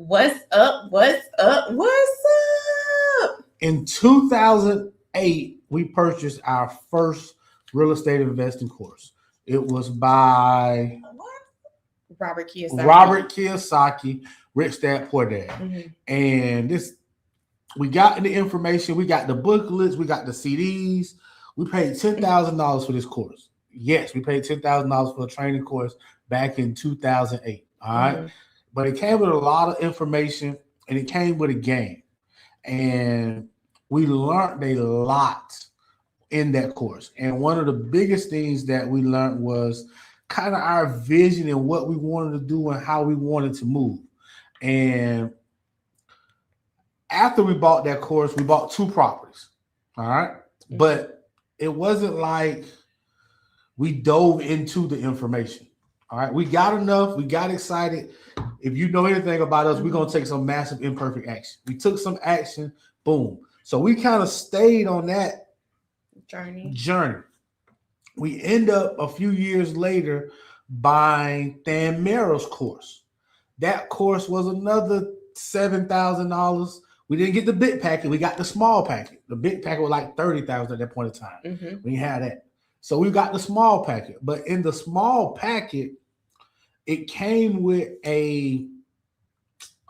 What's up? What's up? What's up? In 2008, we purchased our first real estate investing course. It was by What? Robert Kiyosaki. Robert Kiyosaki, Rich Dad Poor Dad. Mhm. And we got the information, we got the booklets, we got the CDs. We paid $10,000 for this course. Yes, we paid $10,000 for a training course back in 2008. All right. Mhm. But it came with a lot of information and it came with a game. And we learned a lot in that course. And one of the biggest things that we learned was kind of our vision and what we wanted to do and how we wanted to move. And after we bought that course, we bought 2 properties. All right. But it wasn't like we dove into the information. All right. We got enough. We got excited. If you know anything about us, we're going to take some massive imperfect action. We took some action. Boom. So we kind of stayed on that journey. We end up a few years later buying Dan Merrill's course. That course was another $7,000. We didn't get the big packet. We got the small packet. The big packet was like $30,000 at that point in time. Mhm. We had that. So we got the small packet. But in the small packet, it came with a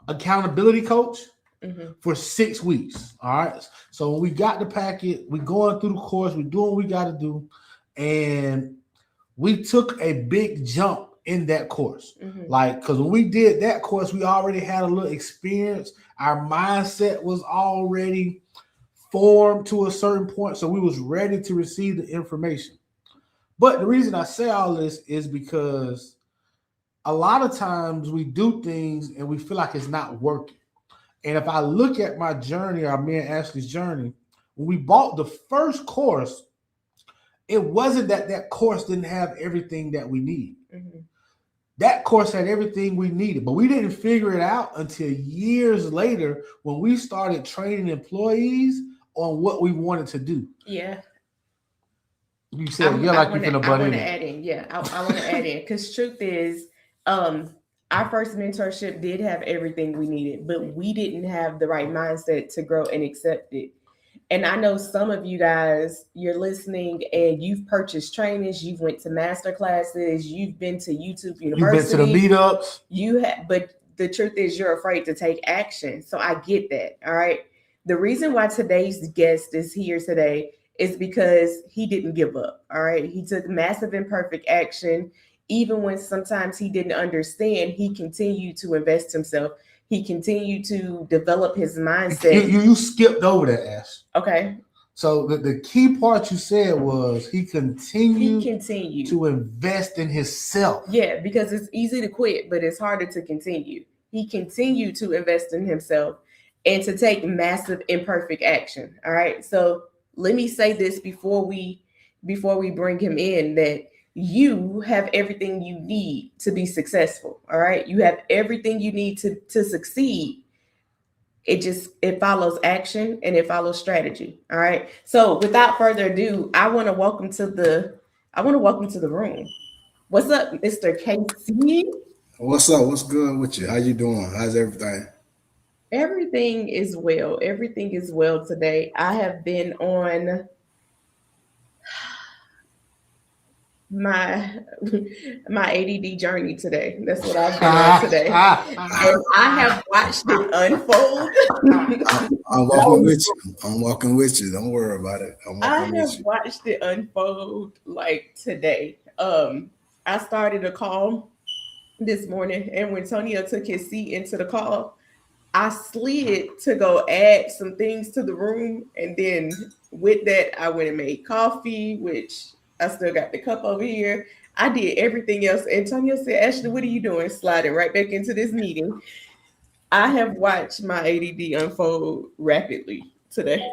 accountability coach Mhm. for 6 weeks. All right. So when we got the packet, we going through the course, we doing what we got to do. And we took a big jump in that course. Mhm. Like, because when we did that course, we already had a little experience. Our mindset was already formed to a certain point. So we was ready to receive the information. But the reason I say all this is because a lot of times we do things and we feel like it's not working. And if I look at my journey, or me and Ashley's journey, when we bought the first course, it wasn't that course didn't have everything that we need. Mhm. That course had everything we needed, but we didn't figure it out until years later when we started training employees on what we wanted to do. Yeah. You said you're like you're gonna butt in. Add in. Yeah, I want to add in because truth is, our first mentorship did have everything we needed, but we didn't have the right mindset to grow and accept it. And I know some of you guys, you're listening and you've purchased trainings, you've went to master classes, you've been to YouTube University. You've been to the meetups. You have, but the truth is you're afraid to take action. So I get that. All right. The reason why today's guest is here today is because he didn't give up. All right. He took massive imperfect action. Even when sometimes he didn't understand, he continued to invest himself. He continued to develop his mindset. You skipped over that, Ash. Okay. So the key part you said was he continued to invest in himself. Yeah, because it's easy to quit, but it's harder to continue. He continued to invest in himself and to take massive imperfect action. All right. So let me say this before we bring him in, that you have everything you need to be successful. All right. You have everything you need to succeed. It follows action and it follows strategy. All right. So without further ado, I want to welcome to the room. What's up, Mr. KC? What's up? What's good with you? How you doing? How's everything? Everything is well. Everything is well today. I have been on my ADD journey today. That's what I've been on today. And I have watched it unfold. I'm walking with you. I'm walking with you. Don't worry about it. I have watched it unfold like today. I started a call this morning, and when Tonio took his seat into the call, I slid to go add some things to the room. And then with that, I went and made coffee, which I still got the cup over here. I did everything else. Antonio said, Ashley, what are you doing? Sliding right back into this meeting. I have watched my ADD unfold rapidly today.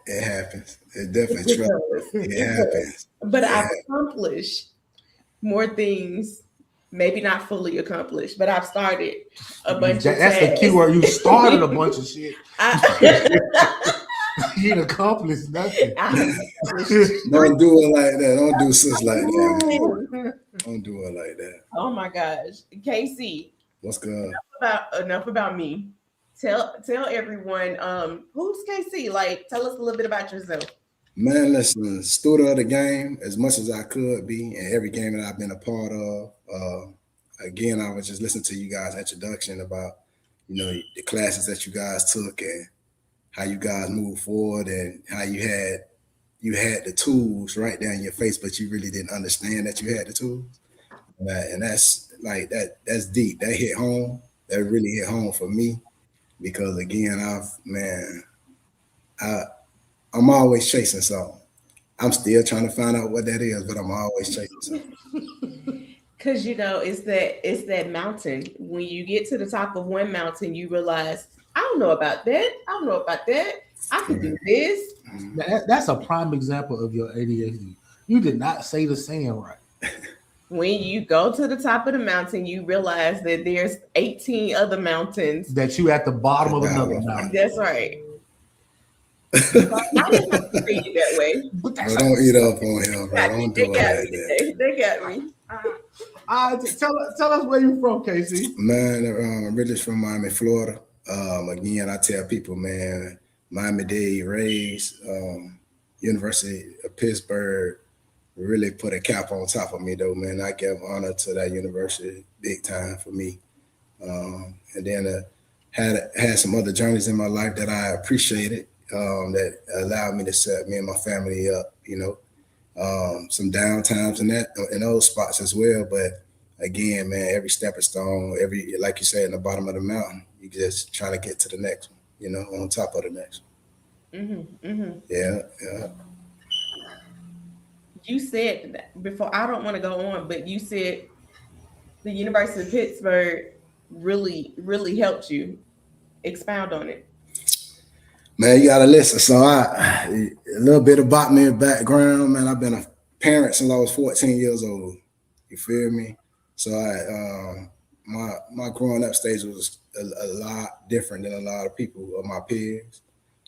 It happens. It definitely it happens. But I've accomplished more things, maybe not fully accomplished, but I've started a bunch of tasks. That's the key word. You started a bunch of shit. You ain't accomplished nothing. Don't do it like that. Don't do sis like that. Don't do it like that. Oh my gosh. KC, What's good? Enough about me. Tell everyone who's KC. Like, tell us a little bit about yourself. Man, listen, student of the game as much as I could be in every game that I've been a part of. Again, I was just listening to you guys' introduction about, the classes that you guys took and how you guys moved forward and how you had the tools right there in your face, but you really didn't understand that you had the tools. And that's like that's deep. That hit home. That really hit home for me because again, I I'm always chasing something. I'm still trying to find out what that is, but I'm always chasing something. Cause it's that mountain. When you get to the top of one mountain, you realize, I don't know about that. I don't know about that. I can do this. That's a prime example of your ADHD. You did not say the saying right. When you go to the top of the mountain, you realize that there's 18 other mountains. That you at the bottom of another mountain. That's right. I didn't have to say it that way. But don't eat up on him, bro. Don't do it. They got me. Tell us where you from, Casey. Man, I'm originally from Miami, Florida. Again, I tell people, man, Miami-Dade raised, University of Pittsburgh really put a cap on top of me, though, man. I give honor to that university big time for me. And then had some other journeys in my life that I appreciated, that allowed me to set me and my family up, some downtimes in those spots as well. But again, man, every stepping stone, like you said, in the bottom of the mountain, you just trying to get to the next one, on top of the next one. Yeah. You said before, I don't want to go on, but you said the University of Pittsburgh really, really helped you. Expound on it. Man, you gotta listen. So a little bit about me background, man. I've been a parent since I was 14 years old. You feel me? So my growing up stage was a lot different than a lot of people of my peers.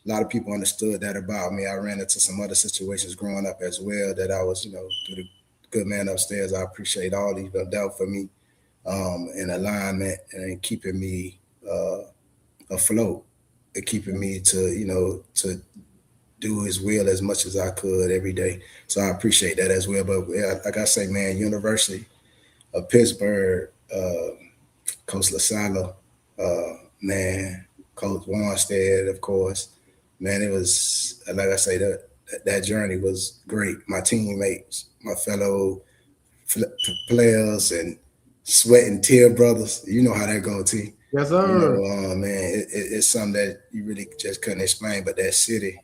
A lot of people understood that about me. I ran into some other situations growing up as well that I was, through the good man upstairs. I appreciate all these dealt for me in alignment and keeping me afloat. Keeping me to do his will as much as I could every day. So I appreciate that as well. But yeah, like I say, man, University of Pittsburgh, Coach LaSala, man, Coach Wanstead, of course. Man, it was, like I say, that journey was great. My teammates, my fellow players and sweat and tear brothers. You know how that goes, T. Yes, sir. Man, it's something that you really just couldn't explain. But that city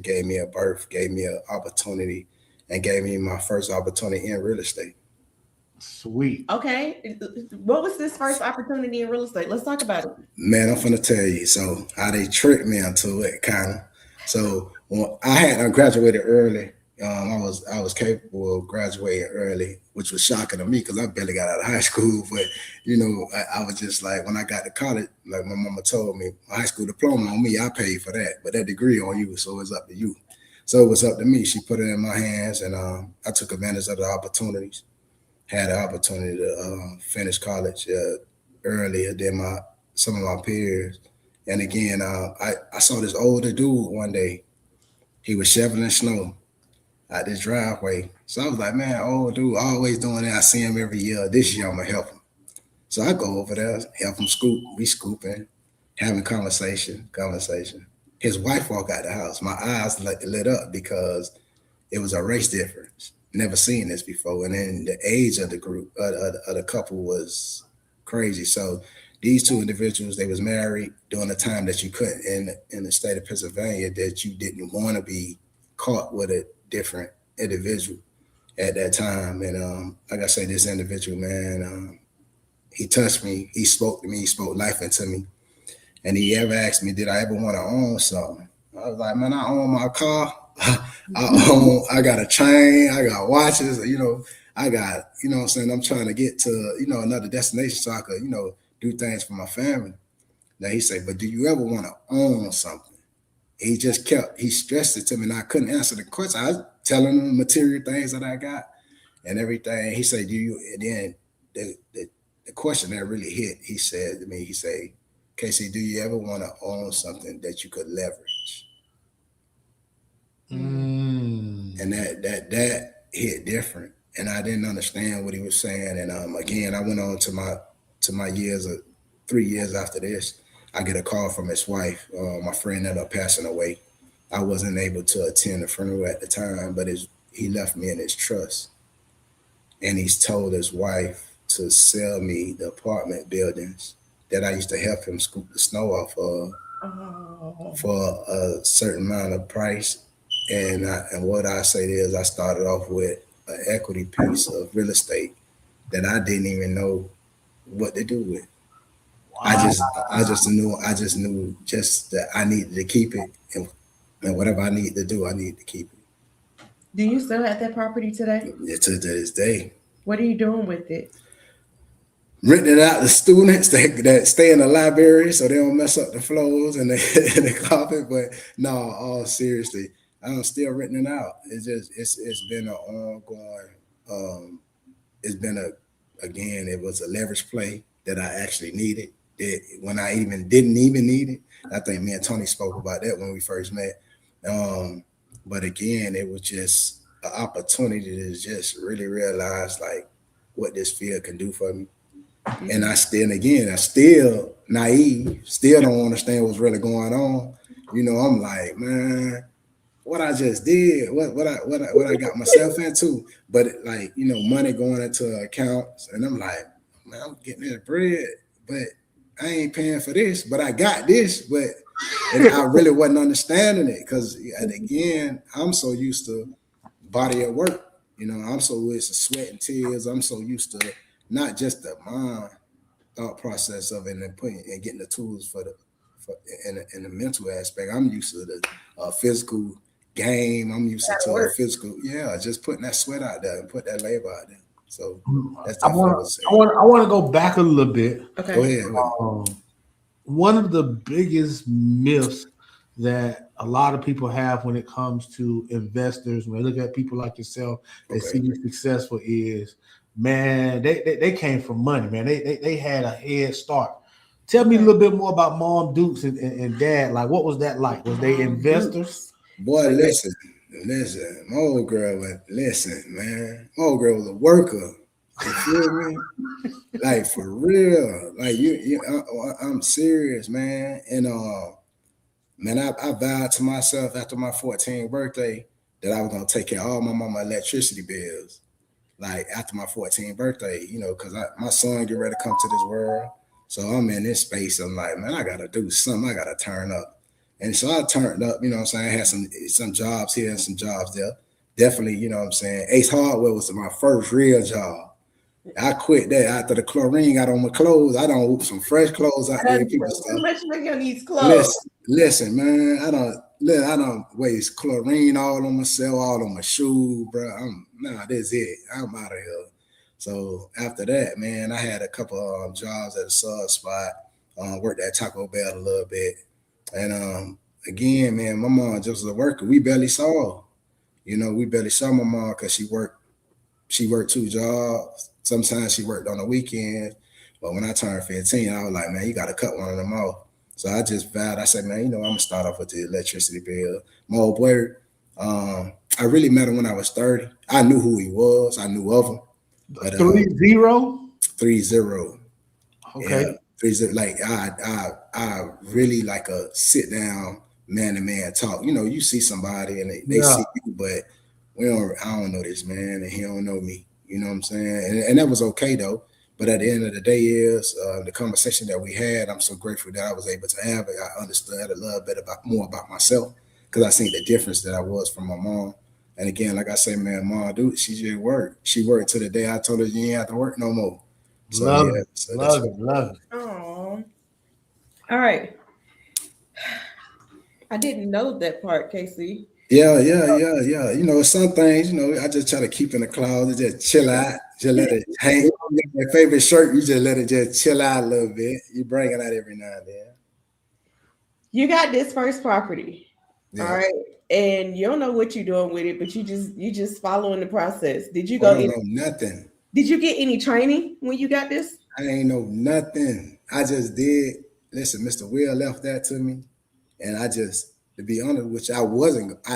gave me a birth, gave me an opportunity, and gave me my first opportunity in real estate. Sweet. Okay. What was this first opportunity in real estate? Let's talk about it. Man, I'm finna tell you. So how they tricked me into it, kind of. So when I graduated early. I was capable of graduating early, which was shocking to me because I barely got out of high school. But I was just like, when I got to college, like my mama told me, my high school diploma on me, I paid for that, but that degree on you, so it's up to you. So it was up to me. She put it in my hands, and I took advantage of the opportunities. Had the opportunity to finish college earlier than some of my peers. And again, I saw this older dude one day. He was shoveling snow out this driveway. So I was like, man, old dude, always doing that. I see him every year. This year I'm gonna help him. So I go over there, help him scoop, we scooping, having conversation. His wife walked out the house. My eyes lit up because it was a race difference. Never seen this before. And then the age of the group, of the couple was crazy. So these two individuals, they was married during a time that you couldn't in the state of Pennsylvania, that you didn't want to be caught with a different individual at that time. And like I say, this individual, man, he touched me, he spoke to me, he spoke life into me. And he ever asked me, did I ever want to own something? I was like, man, I own my car. I got a chain, I got watches, I got, what I'm saying, I'm trying to get to, another destination so I could, do things for my family. Now he said, but do you ever want to own something? He stressed it to me, and I couldn't answer the question. I was telling him material things that I got and everything. He said, do you, and then the the question that really hit, he said to me, he said, Casey, do you ever want to own something that you could leverage? And that hit different. And I didn't understand what he was saying. And again, I went on to my years of 3 years after this. I get a call from his wife. My friend ended up passing away. I wasn't able to attend the funeral at the time, but he left me in his trust. And he's told his wife to sell me the apartment buildings that I used to help him scoop the snow off of for a certain amount of price. And what I say is I started off with an equity piece of real estate that I didn't even know what to do with. Wow. I just knew that I needed to keep it, and whatever I need to do, I need to keep it. Do you still have that property today? Yeah, to this day. What are you doing with it? Renting it out to students that stay in the library so they don't mess up the floors and the carpet. But no, all seriously, I'm still renting it out. It's been an ongoing. It was a leverage play that I actually needed. When I didn't even need it. I think me and Tony spoke about that when we first met. But again, it was just an opportunity to just really realize like what this field can do for me. And I'm still naive, still don't understand what's really going on. You know, I'm like, man, what I just did, what I got myself into. But like, you know, money going into accounts, and I'm like, man, I'm getting that bread, but I ain't paying for this, but I got this. But I really wasn't understanding it because, again, I'm so used to body of work. You know, I'm so used to sweat and tears. I'm so used to not just the mind thought process of it and getting the tools in the mental aspect. I'm used to the physical game. I'm used to a physical, just putting that sweat out there and put that labor out there. So that's I want to go back a little bit. Okay. Go ahead. One of the biggest myths that a lot of people have when it comes to investors, when they look at people like yourself, they see you successful, is, man, they came from money, man. They had a head start. Tell me a little bit more about Mom Dukes and Dad. Like, what was that like? Was they investors? Boy, listen. My old girl man. My old girl was a worker. You feel me? Like, for real. Like, I'm serious, man. And man, I vowed to myself after my 14th birthday that I was gonna take care of all my mama electricity bills. Like, after my 14th birthday, you know, because my son get ready to come to this world. So I'm in this space. I'm like, man, I gotta do something. I gotta turn up. And so I turned up, you know what I'm saying? I had some jobs here and some jobs there. Definitely, you know what I'm saying? Ace Hardware was my first real job. I quit that after the chlorine got on my clothes. I don't whoop some fresh clothes out there. People stuff. Too much money on these clothes. Listen, man, I don't waste chlorine all on myself, all on my shoe, bro. That's it. I'm out of here. So after that, man, I had a couple of jobs at a sub spot. Worked at Taco Bell a little bit. And again, man, my mom just was a worker. We barely saw my mom because she worked 2 jobs. Sometimes she worked on the weekend. But when I turned 15, I was like, man, you got to cut one of them off. So I just vowed. I said, man, you know, I'm going to start off with the electricity bill. My old boy, I really met him when I was 30. I knew who he was. I knew of him. But, 3-0? 3-0. Okay. Yeah. Like I really like a sit down man to man talk. You know, you see somebody and they see you, but I don't know this man and he don't know me. You know what I'm saying? And that was okay though. But at the end of the day is the conversation that we had, I'm so grateful that I was able to have it. I understood a little bit more about myself because I seen the difference that I was from my mom. And again, like I say, man, Mom, dude, she just worked. She worked till the day I told her you ain't have to work no more. So, love it. Oh, all right. I didn't know that part, Casey. Yeah. You know, some things, you know, I just try to keep in the closet, just chill out, just let it hang. Your favorite shirt, you just let it just chill out a little bit. You bring it out every now and then. You got this first property, all right, and you don't know what you're doing with it, but you just following the process. Did you go? I don't know nothing. Did you get any training when you got this? I ain't know nothing. I just did. Listen, Mr. Will left that to me, and I just, to be honest, which I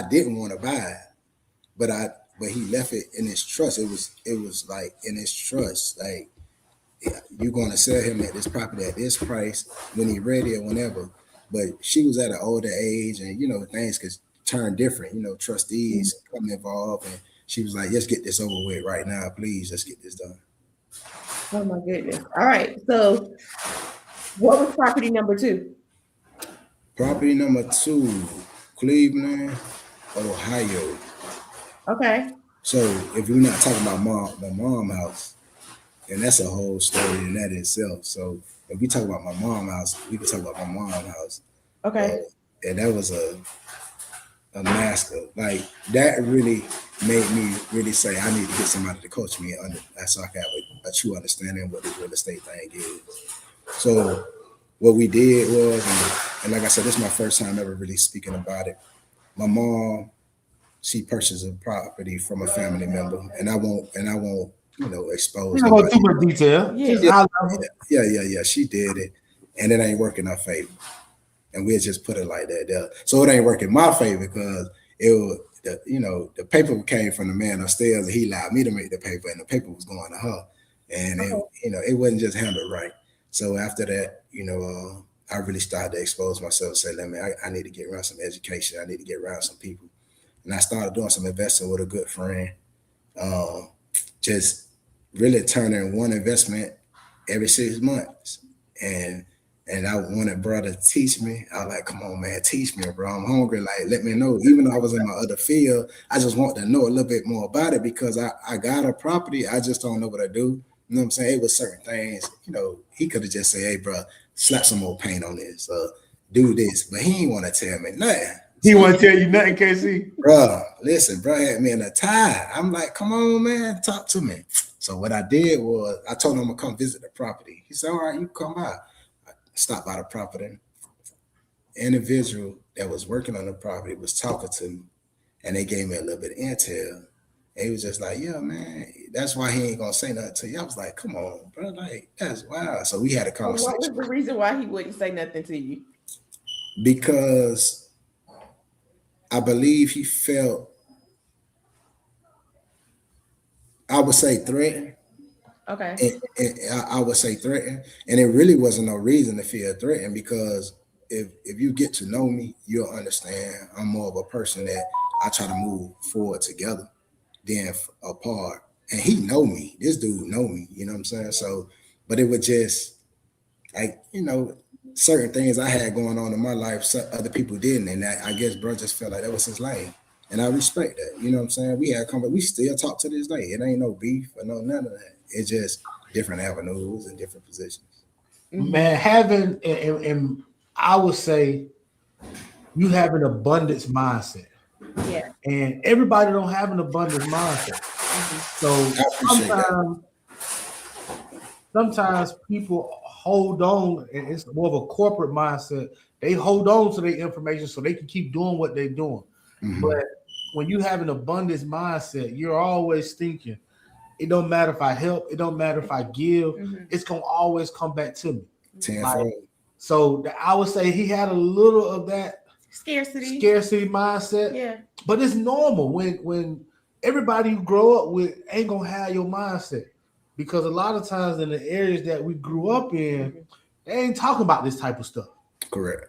didn't want to buy it, but he left it in his trust. It was like in his trust, like, yeah, you're going to sell him at this property at this price when he ready or whenever. But she was at an older age, and things could turn different. Trustees come involved, and she was like, "Let's get this over with right now, please. Let's get this done." Oh my goodness. All right. So what was property number 2? Property number 2, Cleveland, Ohio. Okay. So if we're not talking about my mom house, and that's a whole story in that itself. So if we talk about my mom house, we can talk about my mom house. Okay. And that was a master. Like, that really made me really say I need to get somebody to coach me under that, so I can have a true understanding of what this real estate thing is. So what we did was, and like I said, this is my first time ever really speaking about it. My mom, she purchased a property from a family member, and I won't expose. I'm not going too much detail. Yeah. She did it, and it ain't working in our favor. And we'll just put it like that there. So it ain't working in my favor because the paper came from the man upstairs, and he allowed me to make the paper, and the paper was going to her, and it wasn't just handled right. So after that, I really started to expose myself and say, I need to get around some education. I need to get around some people. And I started doing some investing with a good friend, just really turning one investment every 6 months. And I wanted bro to teach me. I was like, come on, man, teach me, bro. I'm hungry. Like, let me know. Even though I was in my other field, I just want to know a little bit more about it because I got a property. I just don't know what I do. You know what I'm saying? It was certain things, he could have just said, hey, bro, slap some more paint on this, do this. But he ain't want to tell me nothing. He want to tell you nothing, KC? Bro, listen, bro had me in a tie. I'm like, come on, man, talk to me. So what I did was I told him I'm going to come visit the property. He said, all right, you come by. I stopped by the property. Individual that was working on the property was talking to me, and they gave me a little bit of intel. And he was just like, yeah, man, that's why he ain't going to say nothing to you. I was like, come on, bro, like, that's wild. So we had a conversation. What was the reason why he wouldn't say nothing to you? Because I believe he felt, I would say, threatened. Okay. And I would say threatened. And it really wasn't no reason to feel threatened because if you get to know me, you'll understand I'm more of a person that I try to move forward together than apart. And he know me. This dude know me. You know what I'm saying? So, but it was just like, certain things I had going on in my life, other people didn't. And I guess bro just felt like that was his lane. And I respect that. You know what I'm saying? We still talk to this day. It ain't no beef or none of that. It's just different avenues and different positions. Man, having, and I would say you have an abundance mindset. Yeah. And everybody don't have an abundance mindset. So sometimes people hold on, and it's more of a corporate mindset. They hold on to their information so they can keep doing what they're doing. Mm-hmm. But when you have an abundance mindset, you're always thinking, it don't matter if I help, it don't matter if I give, it's gonna always come back to me. So I would say he had a little of that scarcity mindset. Yeah. But it's normal when everybody you grow up with ain't gonna have your mindset. Because a lot of times in the areas that we grew up in, they ain't talking about this type of stuff. Correct.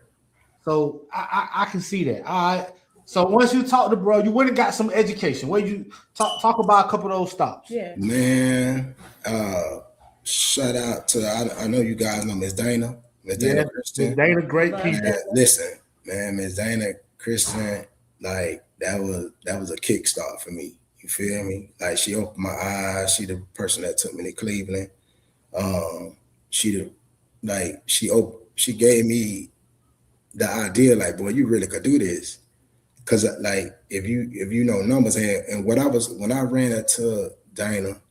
So I can see that. All right. So once you talk to bro, you went and got some education. Where you talk about a couple of those stops. Yeah. Man, shout out to I know you guys know Miss Dana. Miss Dana Christian. Miss Dana, great people. Man, listen, man, Miss Dana Christian, like that was a kickstart for me. You feel me? Like she opened my eyes. She the person that took me to Cleveland. She gave me the idea, like, boy, you really could do this. Cause like if you know numbers and when I ran into Dana,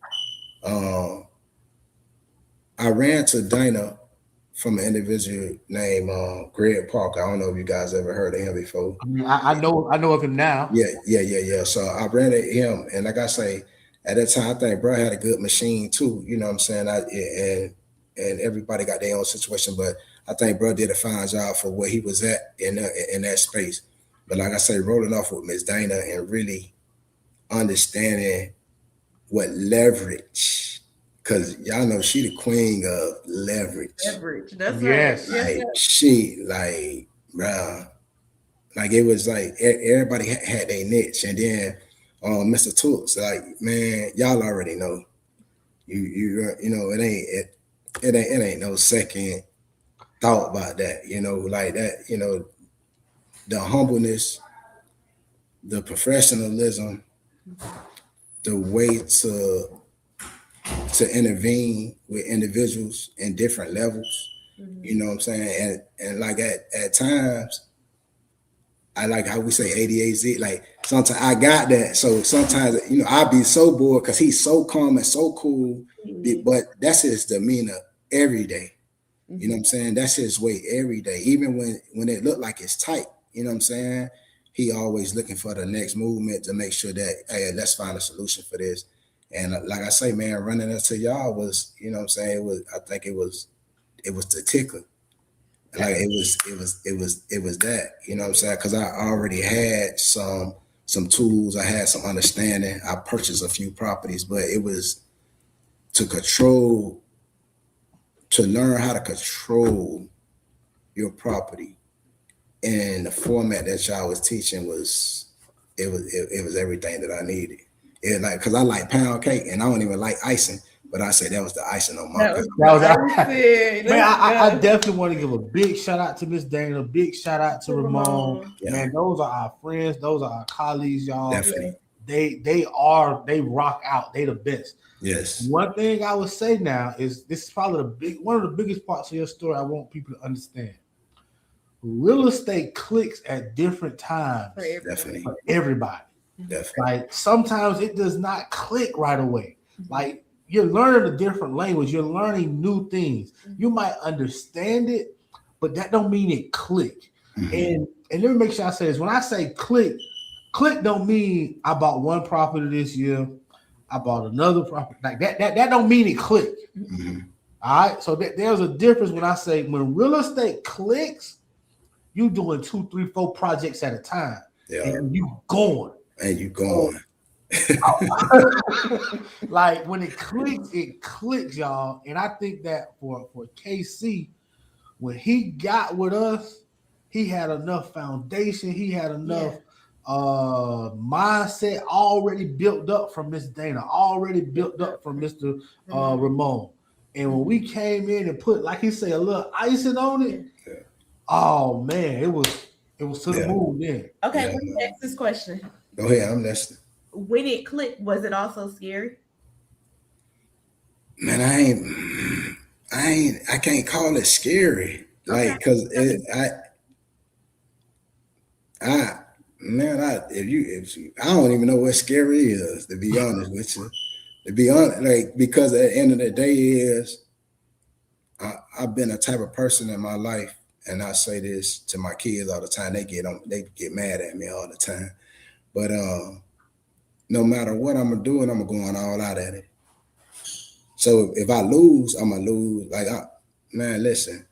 I ran to Dana from an individual named Greg Parker. I don't know if you guys ever heard of him before. I know of him now. Yeah. So I ran into him, and like I say, at that time, I think bro had a good machine too. You know what I'm saying? and everybody got their own situation. But I think bro did a fine job for where he was at in that space. But like I say, rolling off with Miss Dana and really understanding what leverage, because y'all know she the queen of leverage. Leverage. That's Yes. right. Like she, like, bruh, like it was like everybody had their niche, and then Mr. Tooks, like, man, y'all already know. You know, it ain't no second thought about that, you know, like that, you know, the humbleness, the professionalism, the way to intervene with individuals in different levels, you know what I'm saying? And like at times, I like how we say ADAZ, like sometimes I got that. So sometimes, you know, I'll be so bored because he's so calm and so cool, but that's his demeanor every day. You know what I'm saying? That's his way every day. Even when it looked like it's tight, you know what I'm saying? He always looking for the next movement to make sure that, hey, let's find a solution for this. And like I say, man, running into y'all was, you know what I'm saying? I think it was the tickler. Like it was that, you know what I'm saying? Because I already had some tools, I had some understanding. I purchased a few properties, but it was to learn how to control your property. And the format that y'all was teaching was everything that I needed. It like, because I like pound cake and I don't even like icing, but I said that was the icing on my cake. Man, I definitely want to give a big shout out to Miss Dana, a big shout out to Ramon. Yeah. Man, those are our friends, those are our colleagues, y'all. Definitely. They rock out, they the best. Yes. One thing I would say now is this is probably one of the biggest parts of your story I want people to understand. Real estate clicks at different times Definitely. for everybody. Definitely. Like sometimes it does not click right away. Like you're learning a different language, you're learning new things. You might understand it, but that don't mean it click. And let me make sure I say this. When I say click don't mean I bought one property this year, I bought another property. Like that don't mean it click. All right. So there's a difference when I say when real estate clicks, you doing 2, 3, 4 projects at a time. Yeah. And you going. Like when it clicks, y'all. And I think that for KC, when he got with us, he had enough foundation, he had enough mindset already built up from Miss Dana, already built up from Mr. Ramon. And when we came in and put, like he said, a little icing on it, oh man, it was to the moon then. Okay, let me ask this question. Go ahead, I'm listening. When it clicked, was it also scary? Man, I can't call it scary. Like, cause I don't even know what scary is, to be honest with you. To be honest, like, because at the end of the day is I've been a type of person in my life, and I say this to my kids all the time. They get mad at me all the time. But no matter what I'm doing, I'm going all out at it. So if I lose, I'm gonna lose. Like, man, listen.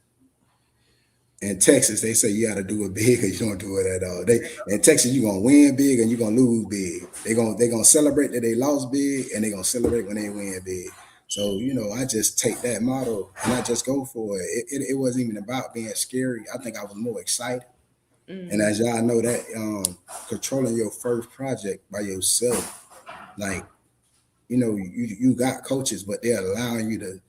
In Texas, they say you got to do it big, or you don't do it at all. In Texas, you're gonna win big and you're gonna lose big. They're gonna celebrate that they lost big, and they're gonna celebrate when they win big. So, you know, I just take that model and I just go for it. It wasn't even about being scary. I think I was more excited. And as y'all know, that controlling your first project by yourself, like, you know, you got coaches, but they're allowing you to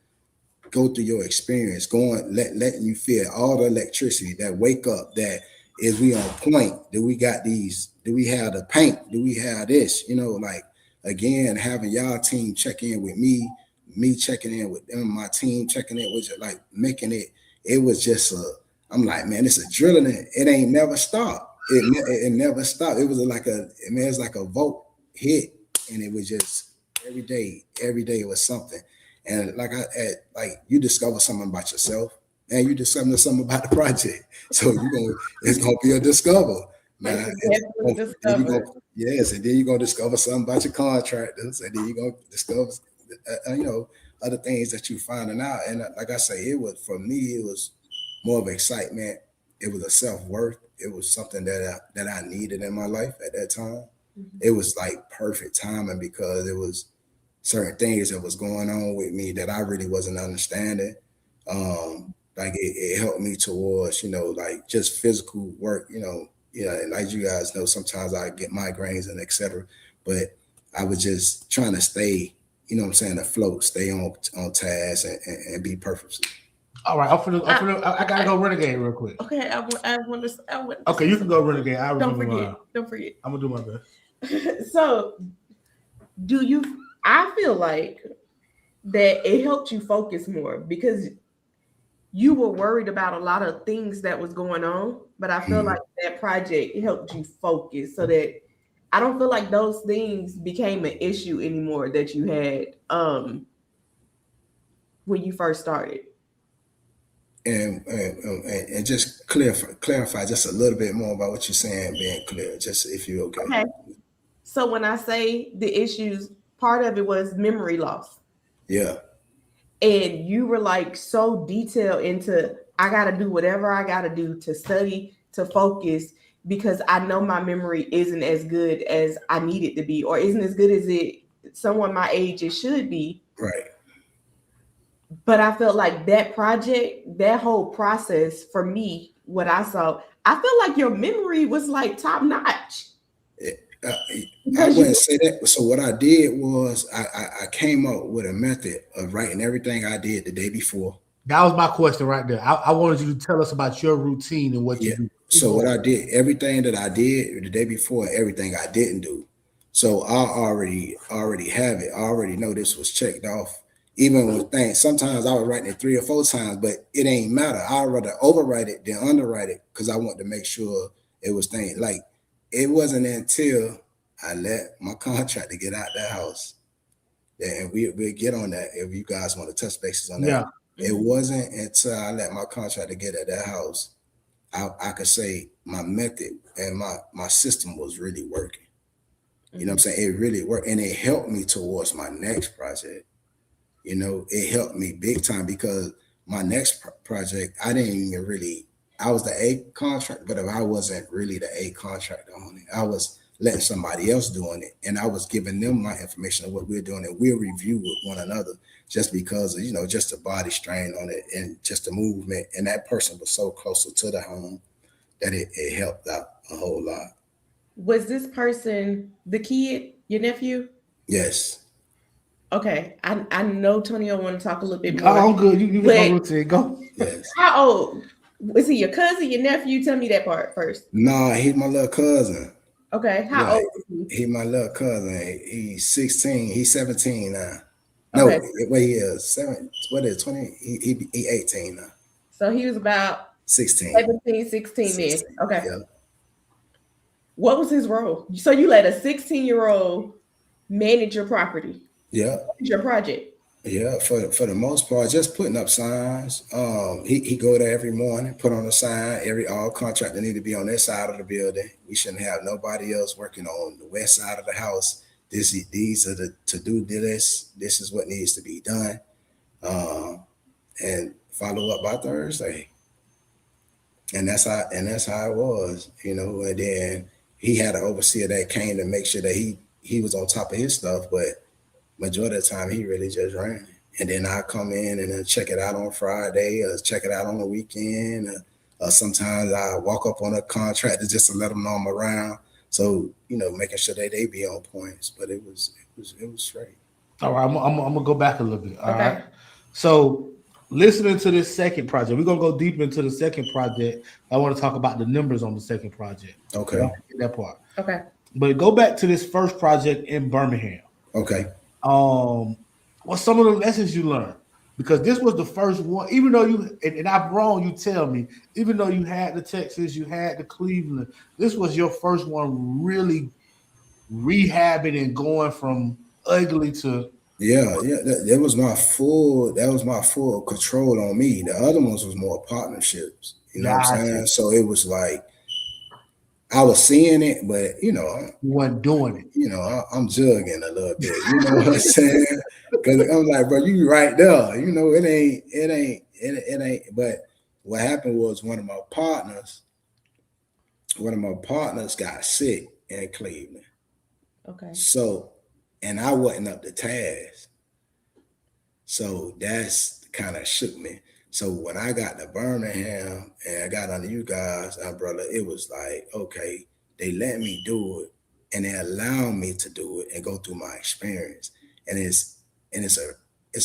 go through your experience, letting you feel all the electricity, that wake up, that is we on point? Do we got these? Do we have the paint? Do we have this? You know, like, again, having y'all team check in with me checking in with them, my team checking in with you, like making it was just I'm like, man, it's adrenaline. It ain't never stopped. It never stopped. It was it's like a vote hit, and it was just every day it was something. And like you discover something about yourself, and you discover something about the project. So it's gonna be a discover. Man, yes, and then you're gonna discover something about your contractors, and then you're gonna discover other things that you finding out. And like I say, it was for me, it was more of excitement. It was a self-worth. It was something that I needed in my life at that time. It was like perfect timing because it was certain things that was going on with me that I really wasn't understanding. Like it helped me towards, like just physical work, and like you guys know, sometimes I get migraines and etc. But I was just trying to stay, what I'm saying, afloat, stay on task and be purposeful. All right, I gotta go renegade real quick. Okay, I want to. Okay, you can go renegade. Don't forget. Don't forget. I'm gonna do my best. So, I feel like that it helped you focus more because you were worried about a lot of things that was going on, but I feel like that project helped you focus so that I don't feel like those things became an issue anymore that you had when you first started. And just clarify just a little bit more about what you're saying, being clear, just if you're okay. Okay. So when I say the issues, part of it was memory loss. Yeah. And you were like so detailed into, I got to do whatever I got to do to study, to focus, because I know my memory isn't as good as I need it to be, or isn't as good as someone my age it should be. Right. But I felt like that project, that whole process for me, what I saw, I feel like your memory was like top notch. I wouldn't say that. So what I did was I came up with a method of writing everything I did the day before. That was my question right there. I wanted you to tell us about your routine and what you do. So what I did, everything that I did the day before, everything I didn't do. So I already have it. I already know this was checked off. Even with things, sometimes I would write it 3 or 4 times, but it ain't matter. I'd rather overwrite it than underwrite it because I want to make sure it was things. Like, it wasn't until I let my contractor get out that house, and we'll get on that if you guys want to touch bases on that. Yeah. It wasn't until I let my contractor get at that house, I could say my method and my system was really working. You know what I'm saying? It really worked, and it helped me towards my next project. It helped me big time because my next project, I was the A contractor, but I wasn't really the A contractor on it. I was letting somebody else doing it, and I was giving them my information of what we're doing, and we'll review with one another just because of, just the body strain on it and just the movement. And that person was so closer to the home that it helped out a whole lot. Was this person the kid, your nephew? Yes. Okay, I know Tonio want to talk a little bit more. Oh, I'm good. You get my routine. Go. Yes. How old? Was he your cousin, your nephew? Tell me that part first. No, he's my little cousin. Okay, how old is he? He's my little cousin. He's 16. He's 17 now. No, okay. Wait, he is 7. What is 20? He 18 now. So he was about 16. 17, 16 then. Okay. Yeah. What was his role? So you let a 16-year-old manage your property? Yeah. Your project? Yeah, for the most part, just putting up signs. He go there every morning, put on a sign. All contractor need to be on their side of the building. We shouldn't have nobody else working on the west side of the house. These are the to do this. This is what needs to be done. And follow up by Thursday. And that's how it was, And then he had an overseer that came to make sure that he was on top of his stuff, but majority of the time he really just ran. And then I come in and then check it out on Friday or check it out on the weekend. Or sometimes I walk up on a contractor just to let them know I'm around. So, making sure that they be on points, but it was straight. All right. I'm gonna go back a little bit. All right. So listening to this second project, we're gonna go deep into the second project. I want to talk about the numbers on the second project. Okay. That part. Okay. But go back to this first project in Birmingham. Okay. What's some of the lessons you learned? Because this was the first one, even though and I'm wrong, you tell me, even though you had the Texas, you had the Cleveland, this was your first one really rehabbing and going from ugly to. Yeah. That was my full control on me. The other ones was more partnerships, what I'm saying? So it was like, I was seeing it, but you wasn't doing it. I'm jugging a little bit. You know what I'm saying? Because I'm like, bro, you right there. It ain't. But what happened was one of my partners got sick in Cleveland. Okay. So, and I wasn't up to task. So that's kind of shook me. So when I got to Birmingham and I got under you guys' umbrella, it was like, okay, they let me do it and they allow me to do it and go through my experience. And it's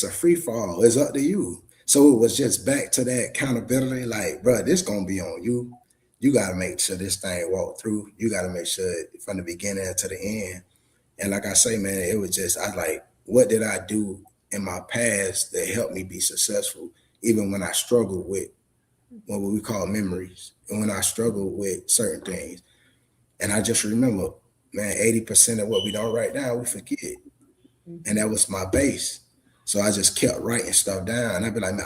a free fall. It's up to you. So it was just back to that accountability, like, bro, this gonna be on you. You gotta make sure this thing walk through. You gotta make sure from the beginning to the end. And like I say, man, it was just, I like, what did I do in my past that helped me be successful, even when I struggled with what we call memories, and when I struggled with certain things. And I just remember, man, 80% of what we don't write down, we forget. And that was my base. So I just kept writing stuff down. I'd be like, man,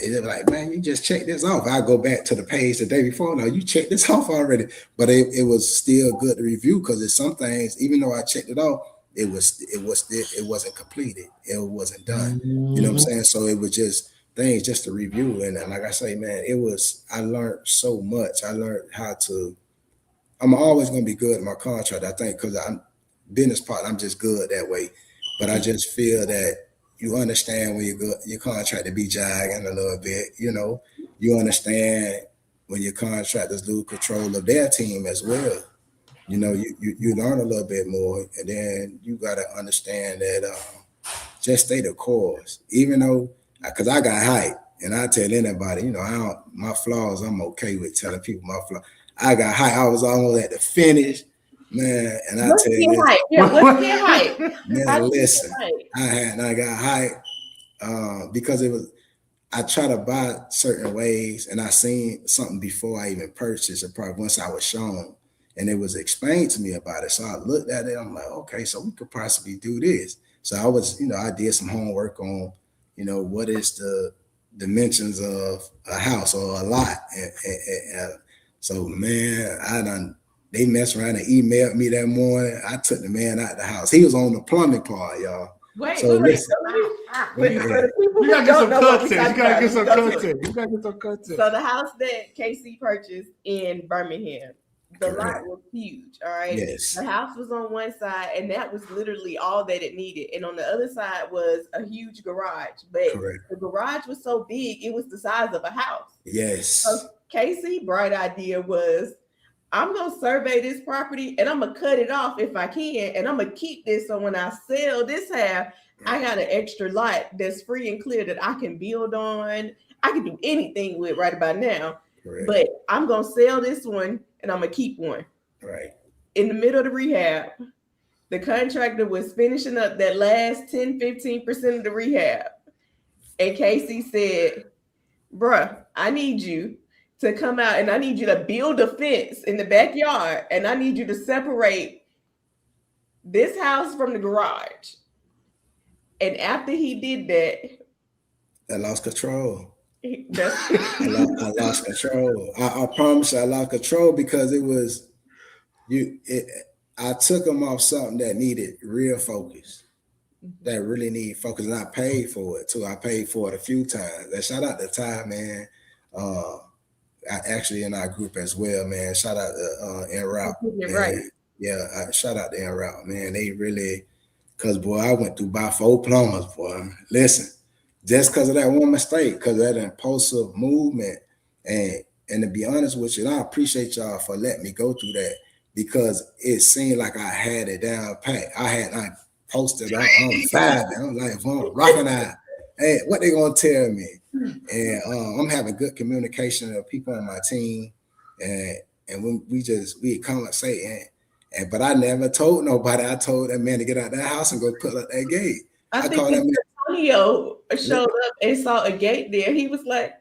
it'd be like, man, you just check this off. I go back to the page the day before. No, you checked this off already. But it was still good to review because there's some things, even though I checked it off, it wasn't completed. It wasn't done. You know what I'm saying? So it was just things just to review. And like I say, man, I learned so much. I learned I'm always going to be good at my contract, I think, because I'm business partner. I'm just good that way. But I just feel that you understand when your contract to be jagging a little bit, you understand when your contractors lose control of their team as well. You learn a little bit more, and then you got to understand that just stay the course, even though, because I got hype, and I tell anybody, my flaws, I'm okay with telling people my flaws. I got hype. I was almost at the finish, man, and I tell you, what's your hype? Man, listen, I got hype because it was. I try to buy certain ways, and I seen something before I even purchased it. Probably once I was shown. And it was explained to me about it. So I looked at it. I'm like, okay, so we could possibly do this. So I was, I did some homework on, what is the dimensions of a house or a lot. And so, man, they messed around and emailed me that morning. I took the man out the house. He was on the plumbing part, y'all. Wait, so listen. You gotta get some content. You gotta get some content. So the house that KC purchased in Birmingham, the lot was huge, all right? Yes. The house was on one side, and that was literally all that it needed. And on the other side was a huge garage. But the garage was so big, it was the size of a house. Yes. So KC's bright idea was, I'm going to survey this property, and I'm going to cut it off if I can, and I'm going to keep this so when I sell this half, I got an extra lot that's free and clear that I can build on. I can do anything with right about now. Correct. But I'm going to sell this one, and I'm going to keep one. Right. In the middle of the rehab, the contractor was finishing up that last 10, 15% of the rehab. And KC said, bruh, I need you to come out, and I need you to build a fence in the backyard, and I need you to separate this house from the garage. And after he did that, I lost control. I lost control. I promise you, I lost control because it was I took them off something that needed real focus, that really needed focus, and I paid for it too. I paid for it a few times. And shout out to Ty, man. Actually in our group as well, man. Shout out to En Route. Right. Yeah, shout out to En Route, man. They really, because boy, I went through by 4 plumbers, boy. Listen, just because of that one mistake, because of that impulsive movement. And to be honest with you, I appreciate y'all for letting me go through that, because it seemed like I had it down pat. I posted on 5, and I'm like, rocking out. Hey, what they gonna tell me? And I'm having good communication with people on my team, and when we conversate, but I never told nobody. I told that man to get out that house and go put up that gate. I think Antonio showed up and saw a gate there. He was like,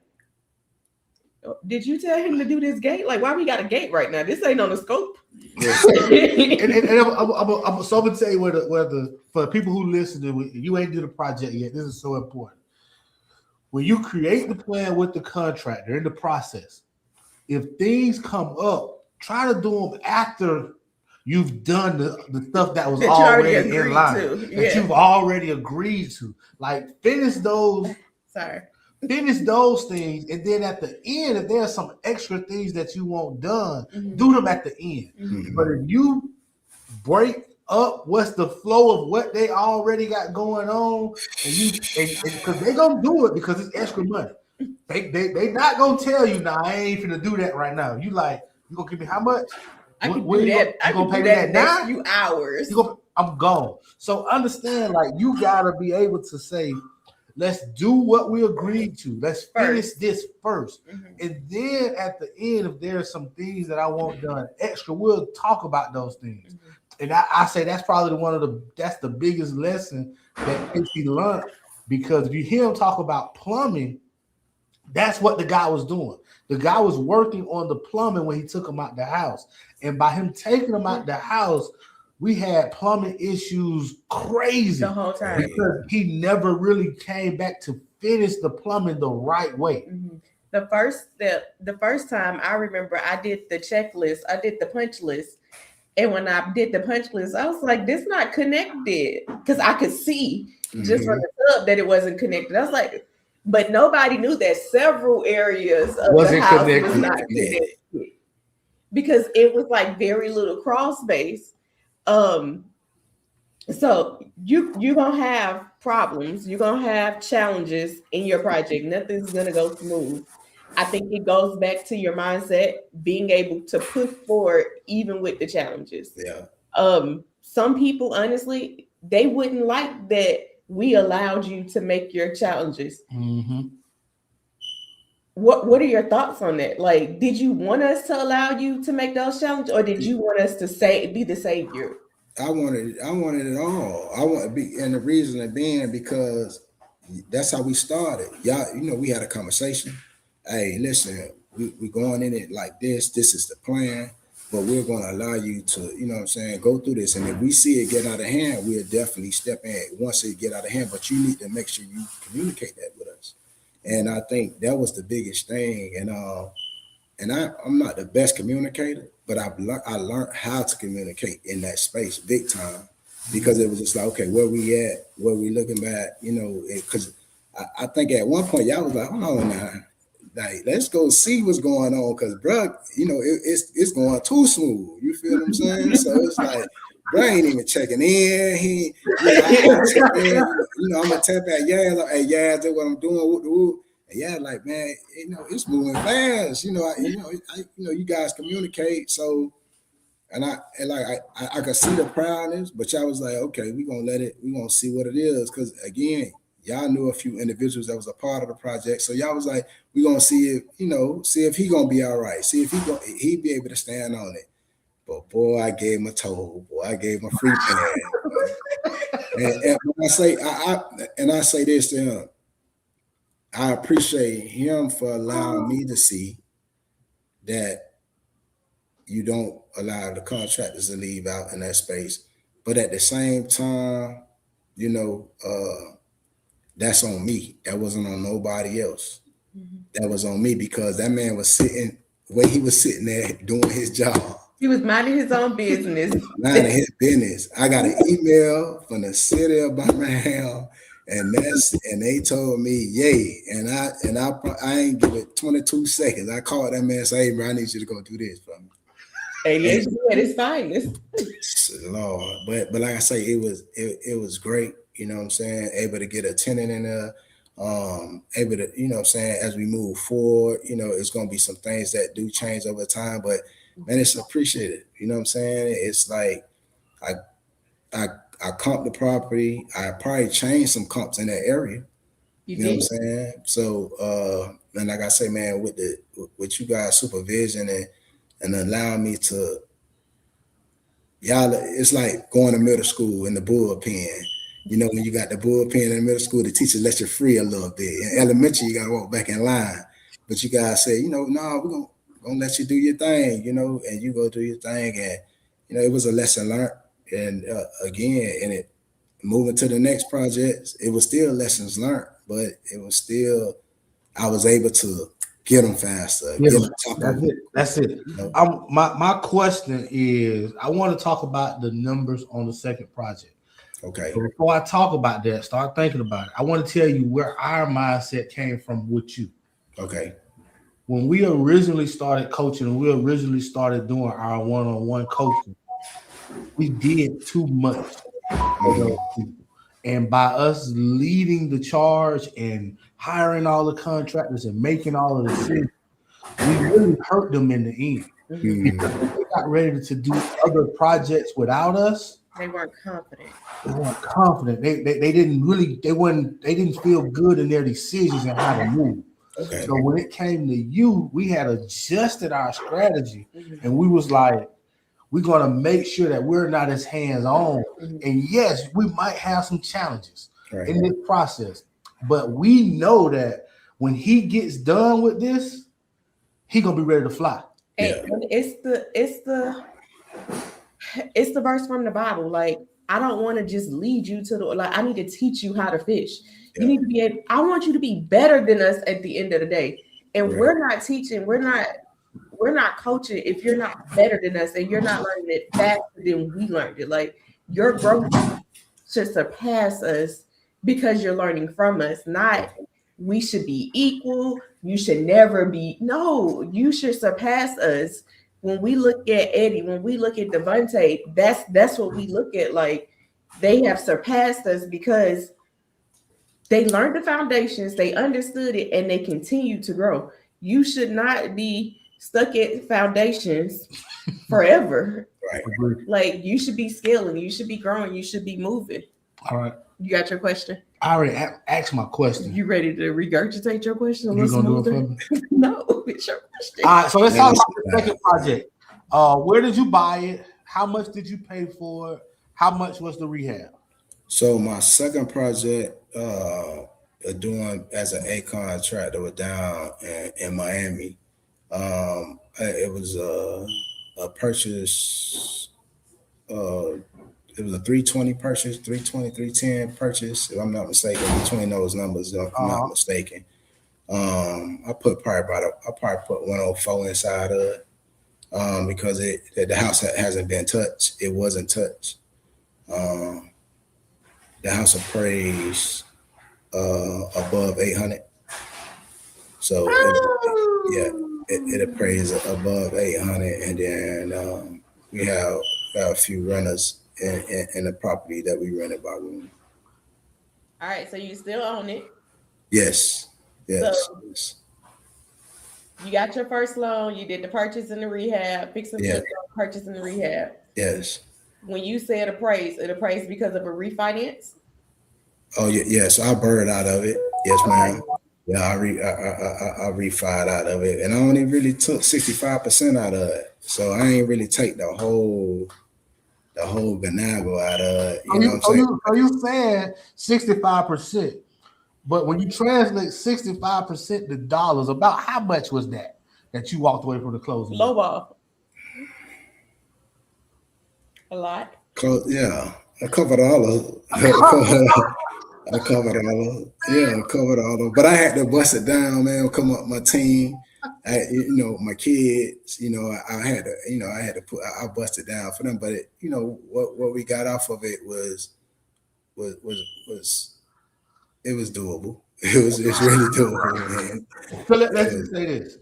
did you tell him to do this gate? Like, why we got a gate right now? This ain't on the scope. Yes. and I'm so gonna tell you for people who listen to, you ain't do the project yet. This is so important. When you create the plan with the contractor in the process, if things come up try to do them after you've done the stuff that was That you already already in agreed line, to. that Yeah. you've already agreed to. Like finish those things, and then at the end, if there's some extra things that you want done, do them at the end. Mhm. But if you break up what's the flow of what they already got going on, and because they're gonna do it because it's extra money. They not gonna tell you, nah, I ain't finna do that right now. You like, you gonna give me how much? I can When do you that. I gonna can pay do me that that next now? few hours. I'm gone. So understand, like you gotta be able to say, let's do what we agreed to. Let's finish this first. Mhm. And then at the end, if there's some things that I want done extra, we'll talk about those things. Mhm. And I say that's probably that's the biggest lesson that Casey learned, because if you hear him talk about plumbing, that's what the guy was doing. The guy was working on the plumbing when he took him out the house. And by him taking him out the house, we had plumbing issues crazy The whole time. because he never really came back to finish the plumbing the right way. Mhm. The first time I remember I did the checklist, I did the punch list. And when I did the punch list, I was like, this not connected. Because I could see just from the tub that it wasn't connected. I was like, but nobody knew that several areas of the house was not connected. Because it was like very little crawl space. So you're gonna have problems, you're gonna have challenges in your project. Nothing's gonna go smooth. I think it goes back to your mindset, being able to push forward even with the challenges. Yeah. Some people, honestly, they wouldn't like that we allowed you to make your challenges. Mm-hmm. What are your thoughts on that? Like, did you want us to allow you to make those challenges, or did you want us to be the savior? I wanted it all. I want to be, and the reason it being because that's how we started. Y'all, we had a conversation. Hey, listen, we going in it like this. This is the plan, but we're going to allow you to, go through this. And if we see it get out of hand, we'll definitely step in once it get out of hand. But you need to make sure you communicate that with us. And I think that was the biggest thing. And I'm not the best communicator, but I learned how to communicate in that space big time, because it was just like, okay, where we at, where we looking back, because I think at one point y'all was like, hold on now, like let's go see what's going on, because bro, it's going too smooth. You feel what I'm saying? So it's like, bro ain't even checking in. I'm gonna tap at Yaz, like, hey Yaz, that's what I'm doing. And yeah, like man, it's moving fast. You guys communicate. So, and I could see the proudness, but y'all was like, okay, we gonna see what it is, because again, y'all knew a few individuals that was a part of the project. So y'all was like, we gonna see if he gonna be all right, see if he be able to stand on it. But boy, I gave him a toll. Boy, I gave him a free pan. and I say this to him. I appreciate him for allowing me to see that you don't allow the contractors to leave out in that space. But at the same time, that's on me. That wasn't on nobody else. Mm-hmm. That was on me, because that man was sitting where he was sitting there doing his job. He was minding his own business. Minding his business. I got an email from the city of Birmingham, and they told me, yay. And I ain't give it 22 seconds. I called that man and said, hey, bro, I need you to go do this for me. Hey, at his finest. Lord. But like I say, it was great, you know what I'm saying? Able to get a tenant in there, able to, you know what I'm saying, as we move forward, it's gonna be some things that do change over time, but man, it's appreciated. You know what I'm saying? It's like I comp the property. I probably changed some comps in that area. You know what I'm saying? So and like I say, man, with you guys supervision and allowing me to, y'all, it's like going to middle school in the bullpen. When you got the bullpen in middle school, the teacher lets you free a little bit. In elementary, you gotta walk back in line. But you guys say, no, we're gonna let you do your thing, and you go do your thing. And it was a lesson learned. And again, and it moving to the next project, it was still lessons learned, but it was still, I was able to get them faster, Yeah, get them top that's of it. That's it. you know? My question is, I want to talk about the numbers on the second project. Okay. But before I talk about that, start thinking about it. I want to tell you where our mindset came from with you. Okay. When we originally started coaching, we originally started doing our one-on-one coaching, we did too much for those people. And by us leading the charge and hiring all the contractors and making all of the decisions, we really hurt them in the end. Because when they got ready to do other projects without us, They weren't confident. they weren't confident. They didn't feel good in their decisions and how to move. Okay. So when it came to you, we had adjusted our strategy, and we was like, we're gonna make sure that we're not as hands-on. And yes, we might have some challenges in this process, but we know that when he gets done with this, he gonna be ready to fly. And it's the verse from the Bible. Like, I don't want to just lead you to the, like, I need to teach you how to fish. You need to be able, I want you to be better than us at the end of the day. And we're not teaching, we're not coaching if you're not better than us and you're not learning it faster than we learned it. Like, your growth should surpass us because you're learning from us, not we should be equal. You should never be. No, you should surpass us. When we look at Eddie, when we look at Devontae, that's what we look at. Like, they have surpassed us because they learned the foundations, they understood it, and they continue to grow. You should not be stuck at foundations forever. Right. Like, you should be scaling, you should be growing, you should be moving. All right. You got your question? I already asked my question. You ready to regurgitate your question? You gonna do it for me? No, it's your question. All right, so let's talk about the second project. Where did you buy it? How much did you pay for it? How much was the rehab? So my second project, doing as an A contractor was down in Miami. It was a purchase. It was a 320 purchase, 320, 310 purchase, if I'm not mistaken, between those numbers, if I'm not mistaken. I probably put 104 inside of it because the house hasn't been touched. It wasn't touched. The house appraised above 800. So it appraised above 800, and then we have a few renters in the property that we rented by room. All right, so you still own it. Yes. So, you got your first loan, you did the purchase and the rehab, purchase and the rehab. Yes. When you said it appraised because of a refinance? Oh, yeah. So I burned out of it. Yes, ma'am. Yeah, I refied out of it, and I only really took 65% out of it. So I ain't really take the whole ganago out of it. You know what I'm saying? So you saying 65%, but when you translate 65% to dollars, about how much was that you walked away from the closing? Lowball. A lot. Yeah, I covered all of it. I covered all of it. But I had to bust it down, man. Come up my team. My kids, I had to bust it down for them. But what we got off of it was it was doable. It's really doable, man. So let's just say this.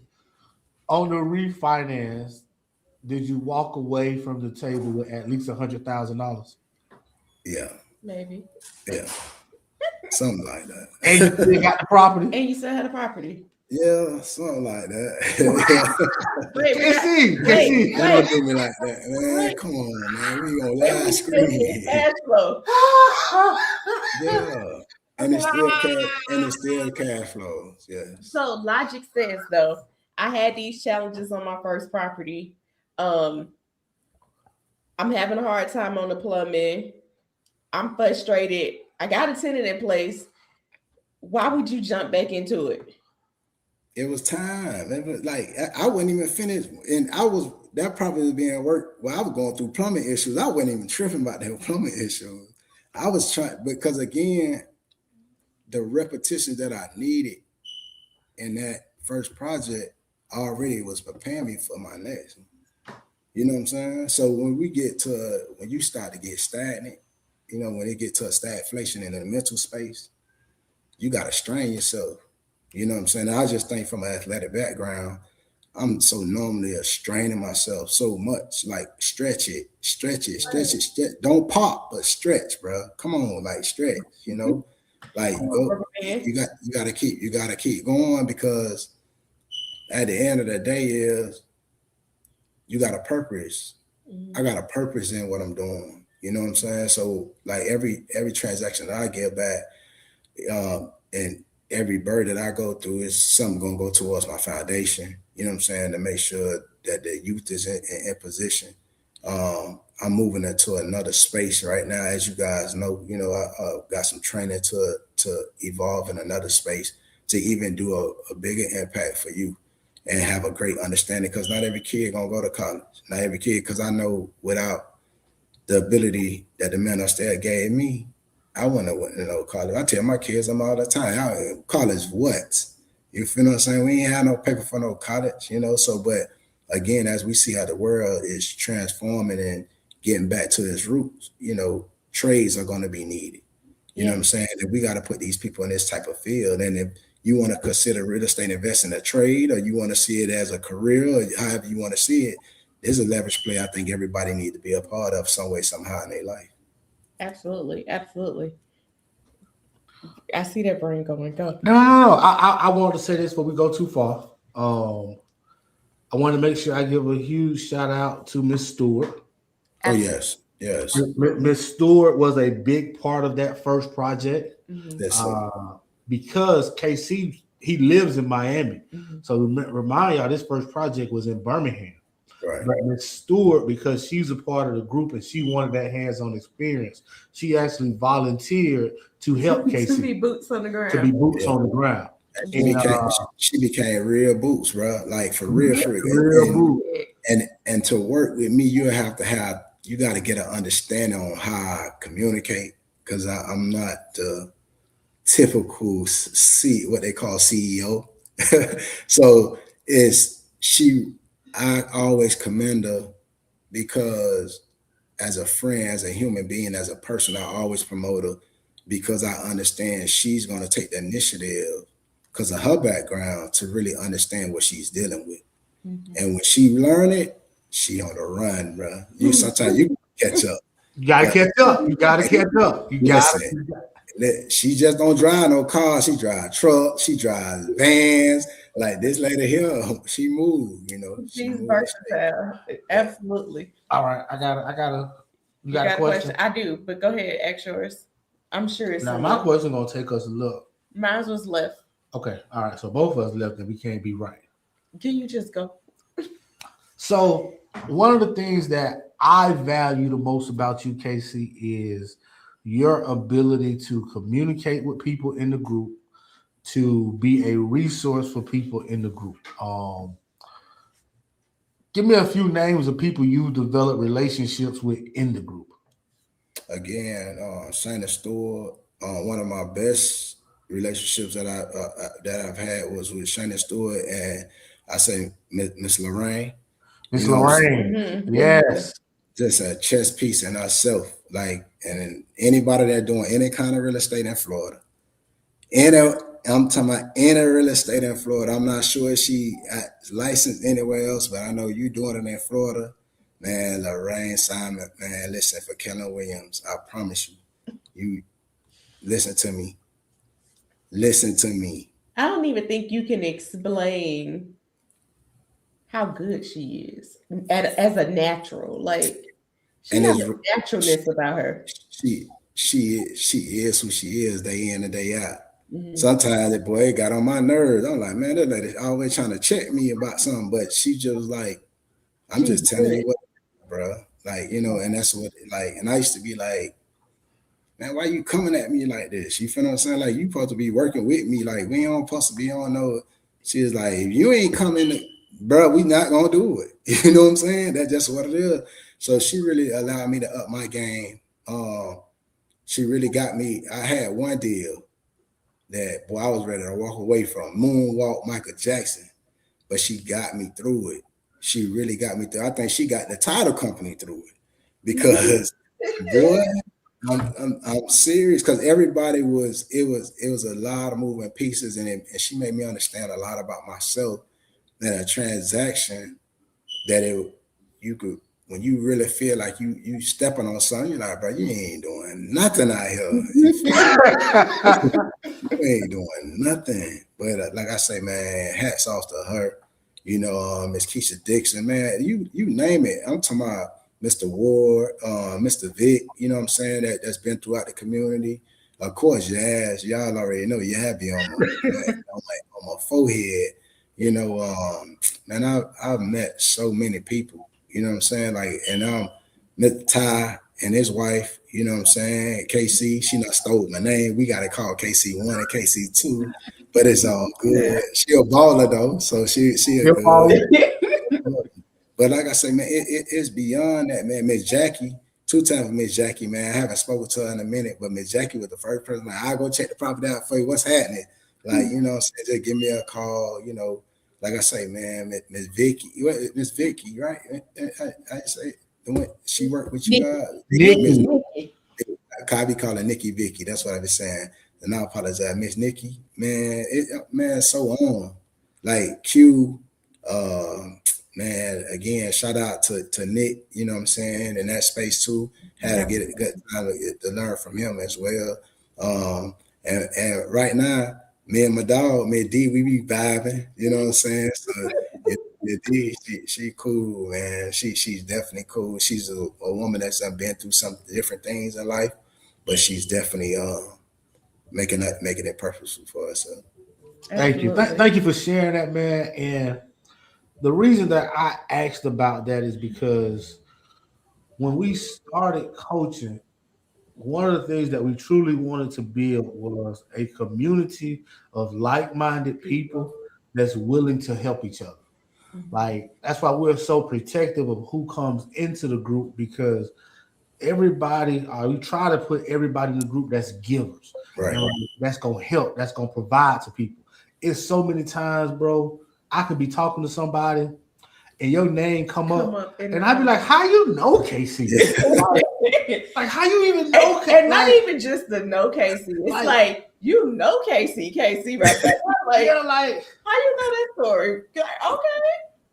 On the refinance, did you walk away from the table with at least $100,000? Yeah. Maybe. Yeah. Something like that. And you still got the property? And you still had a property. Yeah, something like that. Wait. Don't do me like that, man. Come on, man. We on live screen. Cash flow. Yeah. And it's still cash flows. Yes. So logic says, though, I had these challenges on my first property. I'm having a hard time on the plumbing. I'm frustrated. I got a tenant in place. Why would you jump back into it? It was time. It was like I wasn't even finished, and that property was being worked. Well, I was going through plumbing issues. I wasn't even tripping about the plumbing issues. I was trying because again, the repetition that I needed in that first project already was preparing me for my next. You know what I'm saying? So when you start to get stagnant, you know, when it get to a stagflation in the mental space, you got to strain yourself. You know what I'm saying? I just think from an athletic background, I'm so normally straining myself so much. Like stretch it. Don't pop, but stretch, bro. Come on, like stretch. You know, like you got to keep going, because at the end of the day is you got a purpose. I got a purpose in what I'm doing. You know what I'm saying? So like every transaction that I get back, and every bird that I go through is something gonna go towards my foundation. You know what I'm saying? To make sure that the youth is in position. I'm moving into another space right now, as you guys know. You know, I got some training to evolve in another space to even do a bigger impact for you and have a great understanding. Because not every kid gonna go to college. Not every kid, because I know without the ability that the men upstairs gave me, I wouldn't have went to no college. I tell my kids them all the time, college what? You feel what I'm saying? We ain't have no paper for no college, you know. So, but again, as we see how the world is transforming and getting back to its roots, you know, trades are going to be needed. You know what I'm saying? And we got to put these people in this type of field. And if you want to consider real estate investing a trade, or you want to see it as a career, or however you want to see it, there's a leverage play I think everybody need to be a part of some way, somehow in their life. Absolutely. I see that brain going. Go. No. I want to say this before we go too far. I want to make sure I give a huge shout out to Miss Stewart. Oh yes. Miss Stewart was a big part of that first project. Because KC, he lives in Miami. So remind y'all, this first project was in Birmingham. Right. But Miss Stewart, because she's a part of the group and she wanted that hands-on experience, she actually volunteered to help KC to be boots on the ground. On the ground. She became real boots, bro. Like for real. And to work with me, you got to get an understanding on how I communicate, because I'm not the typical what they call CEO. So I always commend her, because as a friend, as a human being, as a person, I always promote her, because I understand she's going to take the initiative because of her background to really understand what she's dealing with. And when she learn it, she on the run, bro. Sometimes you catch up. You gotta catch up. She just don't drive no car. She drive trucks. She drives vans. Like this lady here, she moved. You know, she's versatile. Absolutely. All right, I gotta. You got a question? I do, but go ahead, ask yours. I'm sure it's now. My question gonna take us a look. Mine was left. Okay, all right. So both of us left, and we can't be right. Can you just go? So one of the things that I value the most about you, Casey, is your ability to communicate with people in the group, to be a resource for people in the group. Give me a few names of people you develop relationships with in the group. Again, Shannon Stewart. One of my best relationships that I've had was with Shannon Stewart, and I say Miss Lorraine. Miss Lorraine, yes. Just a chess piece in herself. Like, and anybody that doing any kind of real estate in Florida, I'm talking about any real estate in Florida. I'm not sure if she licensed anywhere else, but I know you doing it in Florida. Man, Lorraine Simon, man, listen, for Keller Williams, I promise you listen to me. Listen to me. I don't even think you can explain how good she is as a natural. Like, she has a naturalness about her. She is who she is day in and day out. Sometimes that boy got on my nerves. I'm like, man, that lady always trying to check me about something, but she just like, I'm just telling you what, bro. Like, you know, and that's what, like, and I used to be like, man, why you coming at me like this? You feel what I'm saying? Like, you supposed to be working with me. Like, we ain't supposed to be on no. She was like, if you ain't coming, bro, we not gonna do it. You know what I'm saying? That's just what it is. So she really allowed me to up my game. She really got me. I had one deal that boy, I was ready to walk away from. Moonwalk Michael Jackson, but she got me through it. She really got me through. I think she got the title company through it because boy, I'm serious because everybody was it was a lot of moving pieces and she made me understand a lot about myself and a transaction that you could when you really feel like you stepping on something, you're like, bro, you ain't doing nothing out here. You ain't doing nothing. But like I say, man, hats off to her. You know, Miss Keisha Dixon, man, you name it. I'm talking about Mr. Ward, Mr. Vic, you know what I'm saying, that's been throughout the community. Of course, Jazz, y'all already know you have me on my forehead. You know, man, I've met so many people, you know what I'm saying? Like, and met Ty and his wife, you know what I'm saying? KC, she not stole my name. We got to call KC1 and KC2, but it's all good. She a baller though, so she a good. But like I say, man, it's beyond that, man. Miss Jackie, 2 times Miss Jackie, man. I haven't spoken to her in a minute, but Miss Jackie was the first person. Like, I'll go check the property out for you. What's happening? Like, you know what I'm saying? Just give me a call, you know. Like I say, man, Miss Vicky, right? I say, she worked with you guys. Nikki. I be calling Nikki Vicky. That's what I be saying. And I apologize, Miss Nikki. Man, man, so on. Like Q, man, again, shout out to Nick, you know what I'm saying, in that space too. Had to get a good time to learn from him as well. And right now, me and my dog, me and D, we be vibing, you know what I'm saying? So D, she cool, man. She's definitely cool. She's a woman that's been through some different things in life, but she's definitely making it purposeful for us. So. Thank you. Thank you for sharing that, man. And the reason that I asked about that is because when we started coaching, one of the things that we truly wanted to build was a community of like-minded people that's willing to help each other. Like, that's why we're so protective of who comes into the group, because everybody, we try to put everybody in the group that's givers, right? That's gonna help, that's gonna provide to people. It's so many times, bro, I could be talking to somebody and your name come up and I'd be like, how you know KC? like how you even know KC? And not even just the know KC. It's like you know KC right there. Like, yeah, like how you know that story? Like, okay.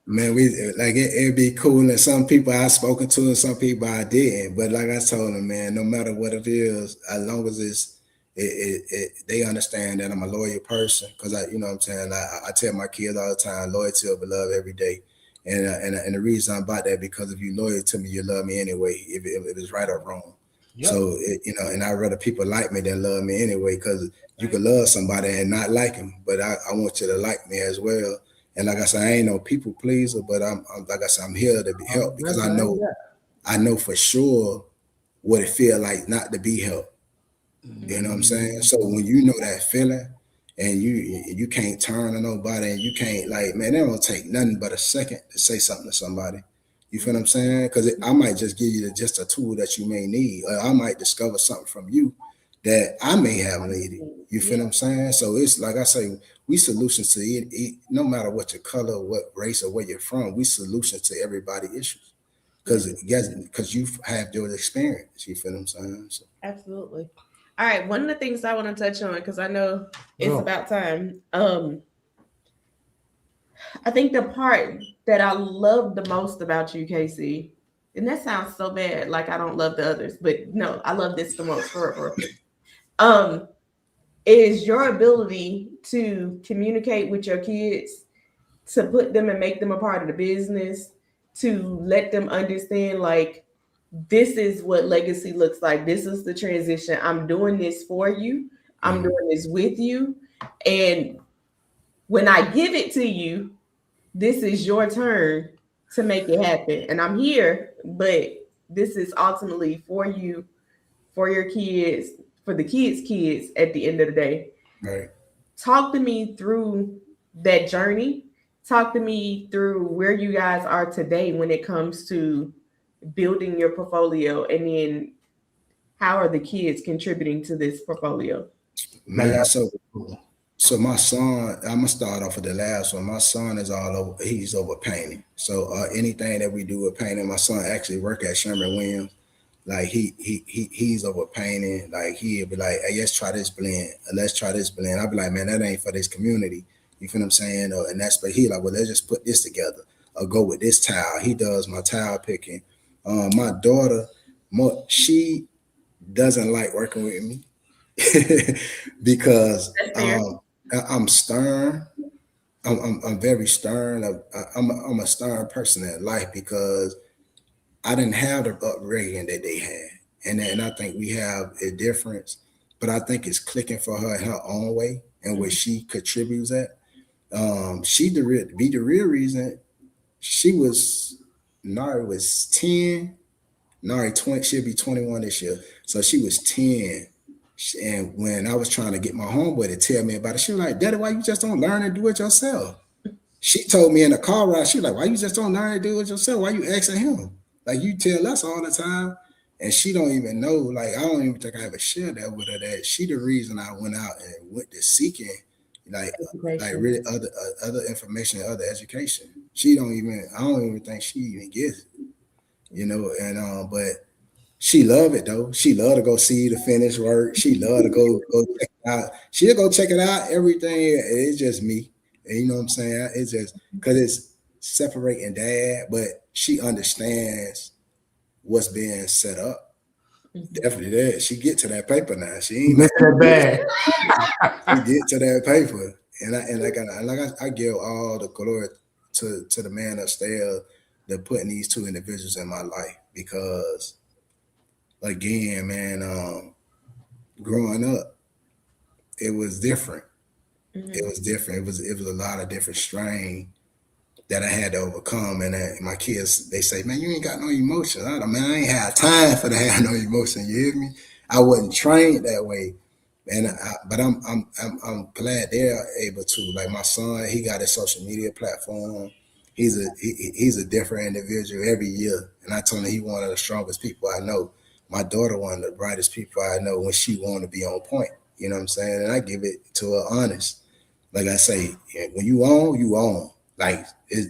Man, we like it'd be cool. And some people I've spoken to and some people I didn't. But like I told them, man, no matter what it is, as long as they understand that I'm a loyal person, because you know what I'm saying, I tell my kids all the time, loyalty over love every day. And the reason I'm about that, because if you're loyal to me, you love me anyway, if it's right or wrong. Yep. So you know, and I'd rather people like me than love me anyway, because you could love somebody and not like him, but I want you to like me as well. And like I said, I ain't no people pleaser, but I'm like I said, I'm here to be helped, because I know for sure what it feel like not to be helped. You know what I'm saying? So when you know that feeling, and you can't turn on nobody, and you can't, like, man, it don't take nothing but a second to say something to somebody. You feel what I'm saying? Because I might just give you just a tool that you may need, or I might discover something from you that I may have needed. You feel what I'm saying? So it's like I say, we solutions to no matter what your color, what race, or where you're from, we solutions to everybody's issues. Because you have your experience. You feel what I'm saying? So. Absolutely. All right, one of the things I want to touch on, because I know it's about time. I think the part that I love the most about you, KC, and that sounds so bad, like I don't love the others, but no, I love this the most for is your ability to communicate with your kids, to put them and make them a part of the business, to let them understand, like, this is what legacy looks like. This is the transition. I'm doing this for you. I'm doing this with you. And when I give it to you, this is your turn to make it happen. And I'm here, but this is ultimately for you, for your kids, for the kids at the end of the day. Right. Talk to me through that journey. Talk to me through where you guys are today when it comes to building your portfolio, and then how are the kids contributing to this portfolio? Man, so my son, I'm gonna start off with the last one. My son is all over. He's over painting. So anything that we do with painting, my son actually work at Sherman Williams. Like he's over painting. Like he'll be like, hey, let's try this blend. Let's try this blend. I'll be like, man, that ain't for this community. You feel what I'm saying? And that's, but he like, well, let's just put this together or go with this tile. He does my tile picking. My daughter, she doesn't like working with me because I'm stern. I'm very stern. I'm a stern person in life because I didn't have the upbringing that they had, and I think we have a difference. But I think it's clicking for her in her own way and where she contributes at. She the real reason Nari was 10. Nari 20. She'll be 21 this year. So she was 10. And when I was trying to get my homeboy to tell me about it, she was like, Daddy, why you just don't learn and do it yourself? She told me in the car ride, she was like, why you just don't learn and do it yourself? Why you asking him? Like, you tell us all the time. And she don't even know, like, I don't even think I ever shared that with her, that she the reason I went out and went to seeking like really other information, other education. I don't even think she even gets it, you know, and but she love it though. She love to go see the finished work. She love to go check it out. She'll go check it out. Everything. It's just me. And you know what I'm saying? It's just because it's separating dad, but she understands what's being set up. Definitely that. She get to that paper now. She ain't that bad. She get to that paper. And I give all the glory to the man upstairs that putting these two individuals in my life, because again, man, growing up, it was different. It was different. It was a lot of different strain that I had to overcome. And my kids, they say, man, you ain't got no emotion. I ain't have time for to have no emotion. You hear me? I wasn't trained that way. And but I'm glad they're able to. Like my son, he got a social media platform. He's a different individual every year. And I told him he one of the strongest people I know. My daughter, one of the brightest people I know when she want to be on point. You know what I'm saying? And I give it to her honest. Like I say, when you own, you own. Like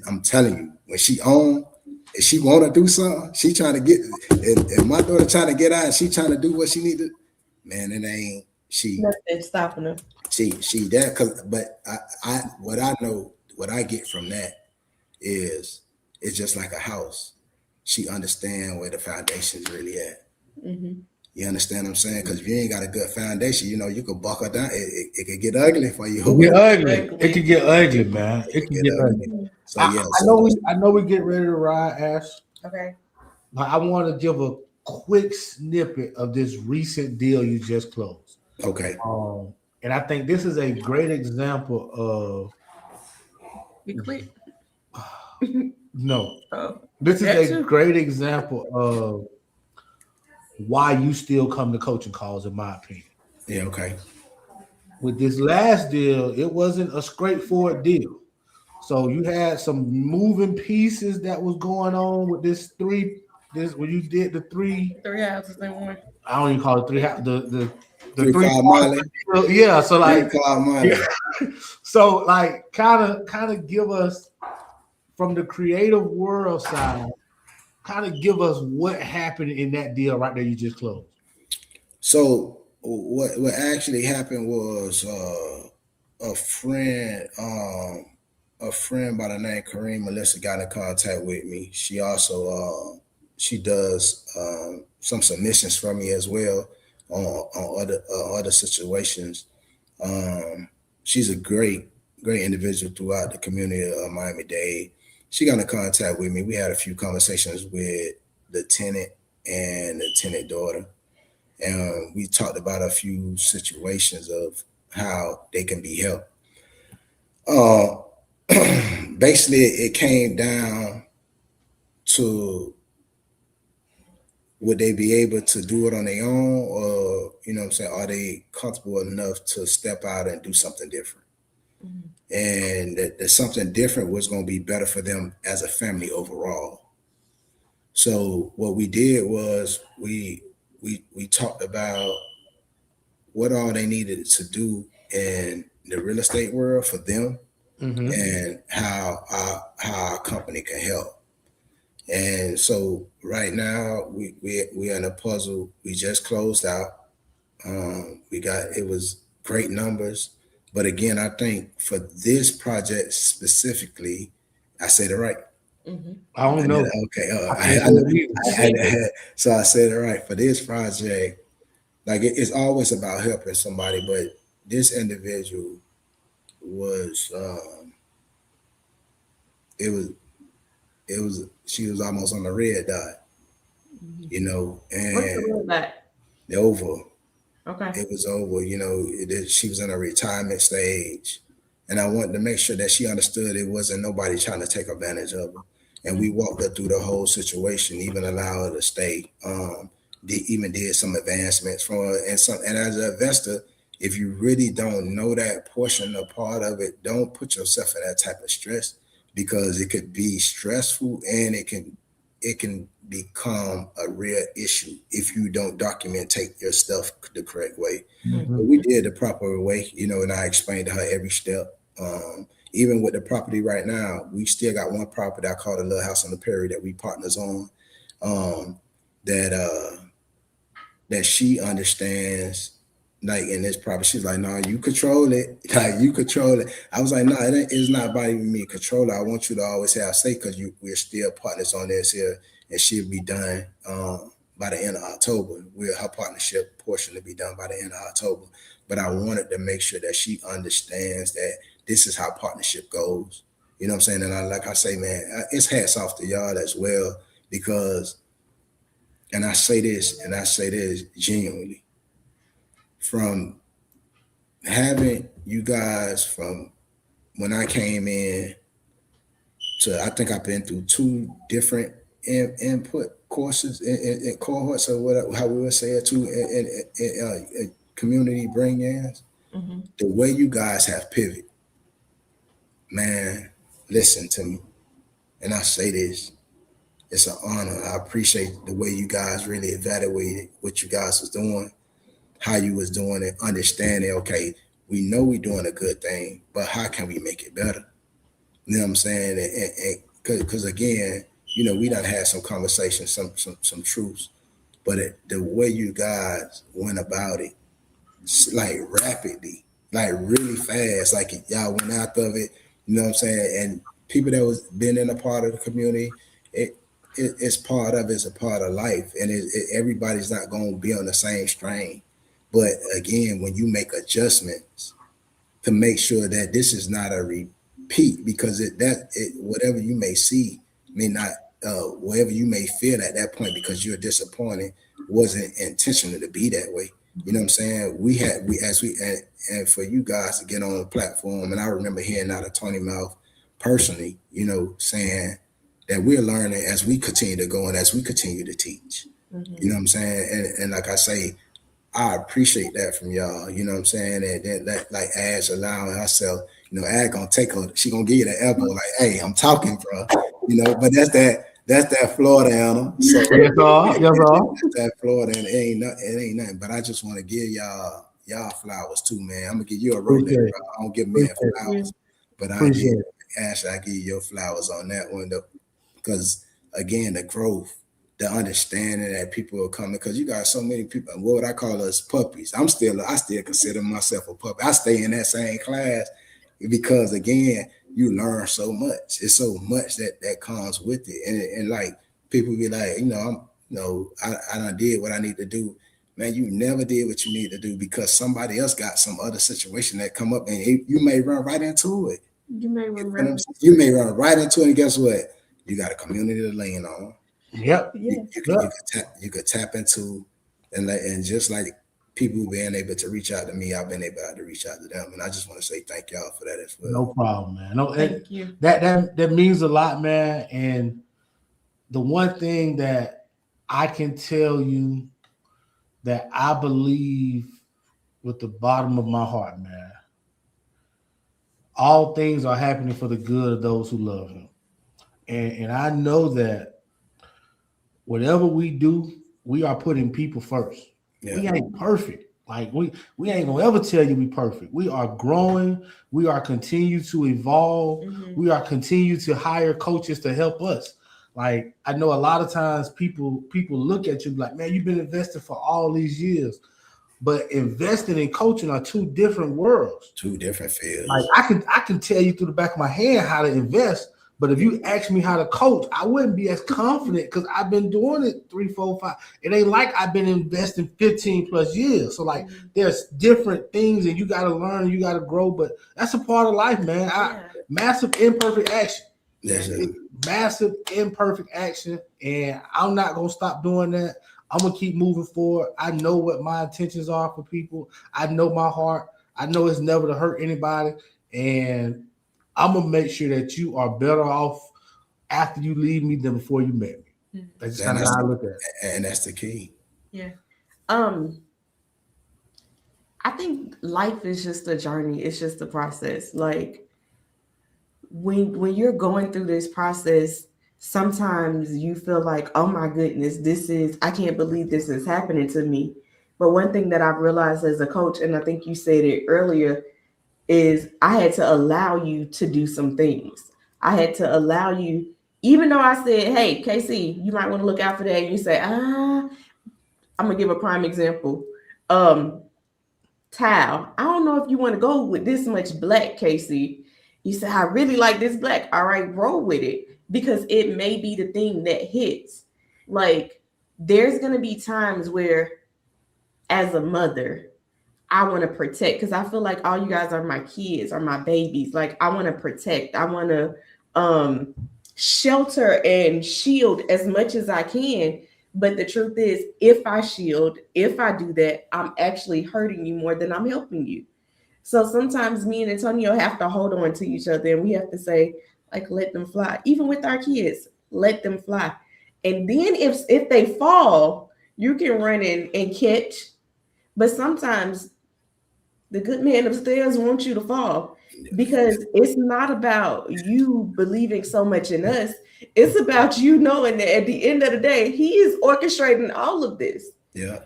I'm telling you, when she own, if she want to do something, she trying to get. If my daughter trying to get out, and she trying to do what she need to. Man, it ain't she. Nothing stopping her. She that. But I what I know, what I get from that is it's just like a house. She understand where the foundation's really at. Mm-hmm. You understand what I'm saying? Because if you ain't got a good foundation, you know, you could buckle down. It could get ugly for you. It could get ugly, man. It could get ugly. So I know we get ready to ride, Ash. Okay. But I want to give a quick snippet of this recent deal you just closed. Okay. And I think this is a great example of. You quit? No. This is a great example of why you still come to coaching calls, in my opinion. Yeah, okay. With this last deal, it wasn't a straightforward deal. So you had some moving pieces that was going on with when you did the three houses in one. I don't even call it three houses. The 3-5 mile. Yeah, so like 3-5 mile. Yeah. So like kind of give us from the creative world side. Kind of give us what happened in that deal right there you just closed. So what actually happened was a friend by the name Kareem Melissa got in contact with me. She also she does some submissions for me as well on other situations. She's a great individual throughout the community of Miami-Dade. She got in contact with me. We had a few conversations with the tenant and the tenant daughter. And we talked about a few situations of how they can be helped. Basically, it came down to would they be able to do it on their own, or, you know what I'm saying, are they comfortable enough to step out and do something different? Mm-hmm. And that something different was going to be better for them as a family overall. So what we did was we talked about what all they needed to do in the real estate world for them, and how our company can help. And so right now we're in a puzzle. We just closed out. It was great numbers, but again, I think for this project specifically, I said it right. I don't know. Okay, so I said it right for this project. Like it's always about helping somebody, but this individual was she was almost on the red dot, you know, What's the and red dot? the over. Okay. It was over, you know, she was in a retirement stage. And I wanted to make sure that she understood it wasn't nobody trying to take advantage of her. And we walked her through the whole situation, even allow her to stay. Even did some advancements for her. And as an investor, if you really don't know that portion or part of it, don't put yourself in that type of stress, because it could be stressful and it can become a real issue if you don't take your stuff the correct way. But we did the proper way, you know, and I explained to her every step. Even with the property right now, we still got one property I call the Little House on the Prairie that we partners on, that she understands. Like in this property, she's like, "No, you control it. Like you control it." I was like, "No, it's not about even me control it. I want you to always have say, because we're still partners on this here, and she'll be done by the end of October. Her partnership portion will be done by the end of October. But I wanted to make sure that she understands that this is how partnership goes. You know what I'm saying? And like I say, man, it's hats off to y'all as well, because, and I say this genuinely, from having you guys from when I came in to, I think I've been through 2 different input courses in cohorts, or whatever, how we would say it, 2 in community bring-ins. The way you guys have pivoted, man, listen to me. And I say this, it's an honor. I appreciate the way you guys really evaluated what you guys was doing, how you was doing it, understanding, okay, we know we're doing a good thing, but how can we make it better? You know what I'm saying? And because again, you know, we done had some conversations, some truths, but the way you guys went about it, like rapidly, like really fast, like y'all went after it, you know what I'm saying? And people that was been in a part of the community, it's part of it's a part of life, and everybody's not going to be on the same strain. But again, when you make adjustments to make sure that this is not a repeat, because whatever you may see may not, whatever you may feel at that point because you're disappointed, wasn't intentional to be that way. You know what I'm saying? And for you guys to get on the platform, and I remember hearing out of Tony Mouth personally, you know, saying that we're learning as we continue to go and as we continue to teach. You know what I'm saying? And like I say, I appreciate that from y'all. You know what I'm saying? And that like Ash allowing herself, you know, Ash gonna take her, she gonna give you the elbow, like, hey, I'm talking, bro. You know, but that's that Florida animal. So Yes, that's that Florida, and it ain't nothing. But I just want to give y'all flowers too, man. I'm gonna give you a Rolex, bro. I don't give men flowers, but I give Ash, I give you your flowers on that one, though, because again, the growth, the understanding that people are coming, because you got so many people. What would I call us? Puppies. I still consider myself a puppy. I stay in that same class because again, you learn so much. It's so much that comes with it, and like people be like, I done did what I need to do. Man, you never did what you need to do because somebody else got some other situation that come up, and you may run right into it. You may run right into it, and guess what? You got a community to lean on. Yep. You could tap into, and just like people being able to reach out to me, I've been able to reach out to them, and I just want to say thank y'all for that as well. No problem, man. No, thank you. That means a lot, man. And the one thing that I can tell you that I believe with the bottom of my heart, man, all things are happening for the good of those who love him. And I know that whatever we do, we are putting people first. Yeah. We ain't perfect. Like we ain't gonna ever tell you we perfect. We are growing. We are continue to evolve. Mhm. We are continue to hire coaches to help us. Like I know a lot of times people look at you like, man, you've been investing for all these years, but investing and coaching are two different worlds. Two different Like fields. I can tell you through the back of my hand how to invest, but if you ask me how to coach, I wouldn't be as confident because I've been doing it 3, 4, 5. It ain't like I've been investing 15 plus years. So like there's different things and you gotta learn, you gotta grow, but that's a part of life, man. Massive imperfect action. That's Yeah. it. Massive imperfect action, and I'm not gonna stop doing that. I'm gonna keep moving forward. I know what my intentions are for people. I know my heart. I know it's never to hurt anybody, and I'm gonna make sure that you are better off after you leave me than before you met me. That's just kind of how I look at it. And that's the key. Yeah. I think life is just a journey. It's just a process. Like when you're going through this process, sometimes you feel like, oh my goodness, I can't believe this is happening to me. But one thing that I've realized as a coach, and I think you said it earlier, is I had to allow you to do some things. I had to allow you, even though I said, hey, KC, you might want to look out for that. And you say, I'm gonna give a prime example. Tile, I don't know if you want to go with this much black, KC. You say, I really like this black. All right, roll with it because it may be the thing that hits. Like, there's going to be times where, as a mother, I want to protect because I feel like all you guys are my kids, are my babies. Like, I want to protect, I want to shelter and shield as much as I can. But the truth is, if I shield, if I do that, I'm actually hurting you more than I'm helping you. So sometimes me and Antonio have to hold on to each other and we have to say, like, let them fly. Even with our kids, let them fly. And then if they fall, you can run in and catch. But sometimes the good man upstairs wants you to fall because it's not about you believing so much in us. It's about you knowing that at the end of the day, he is orchestrating all of this. Yeah.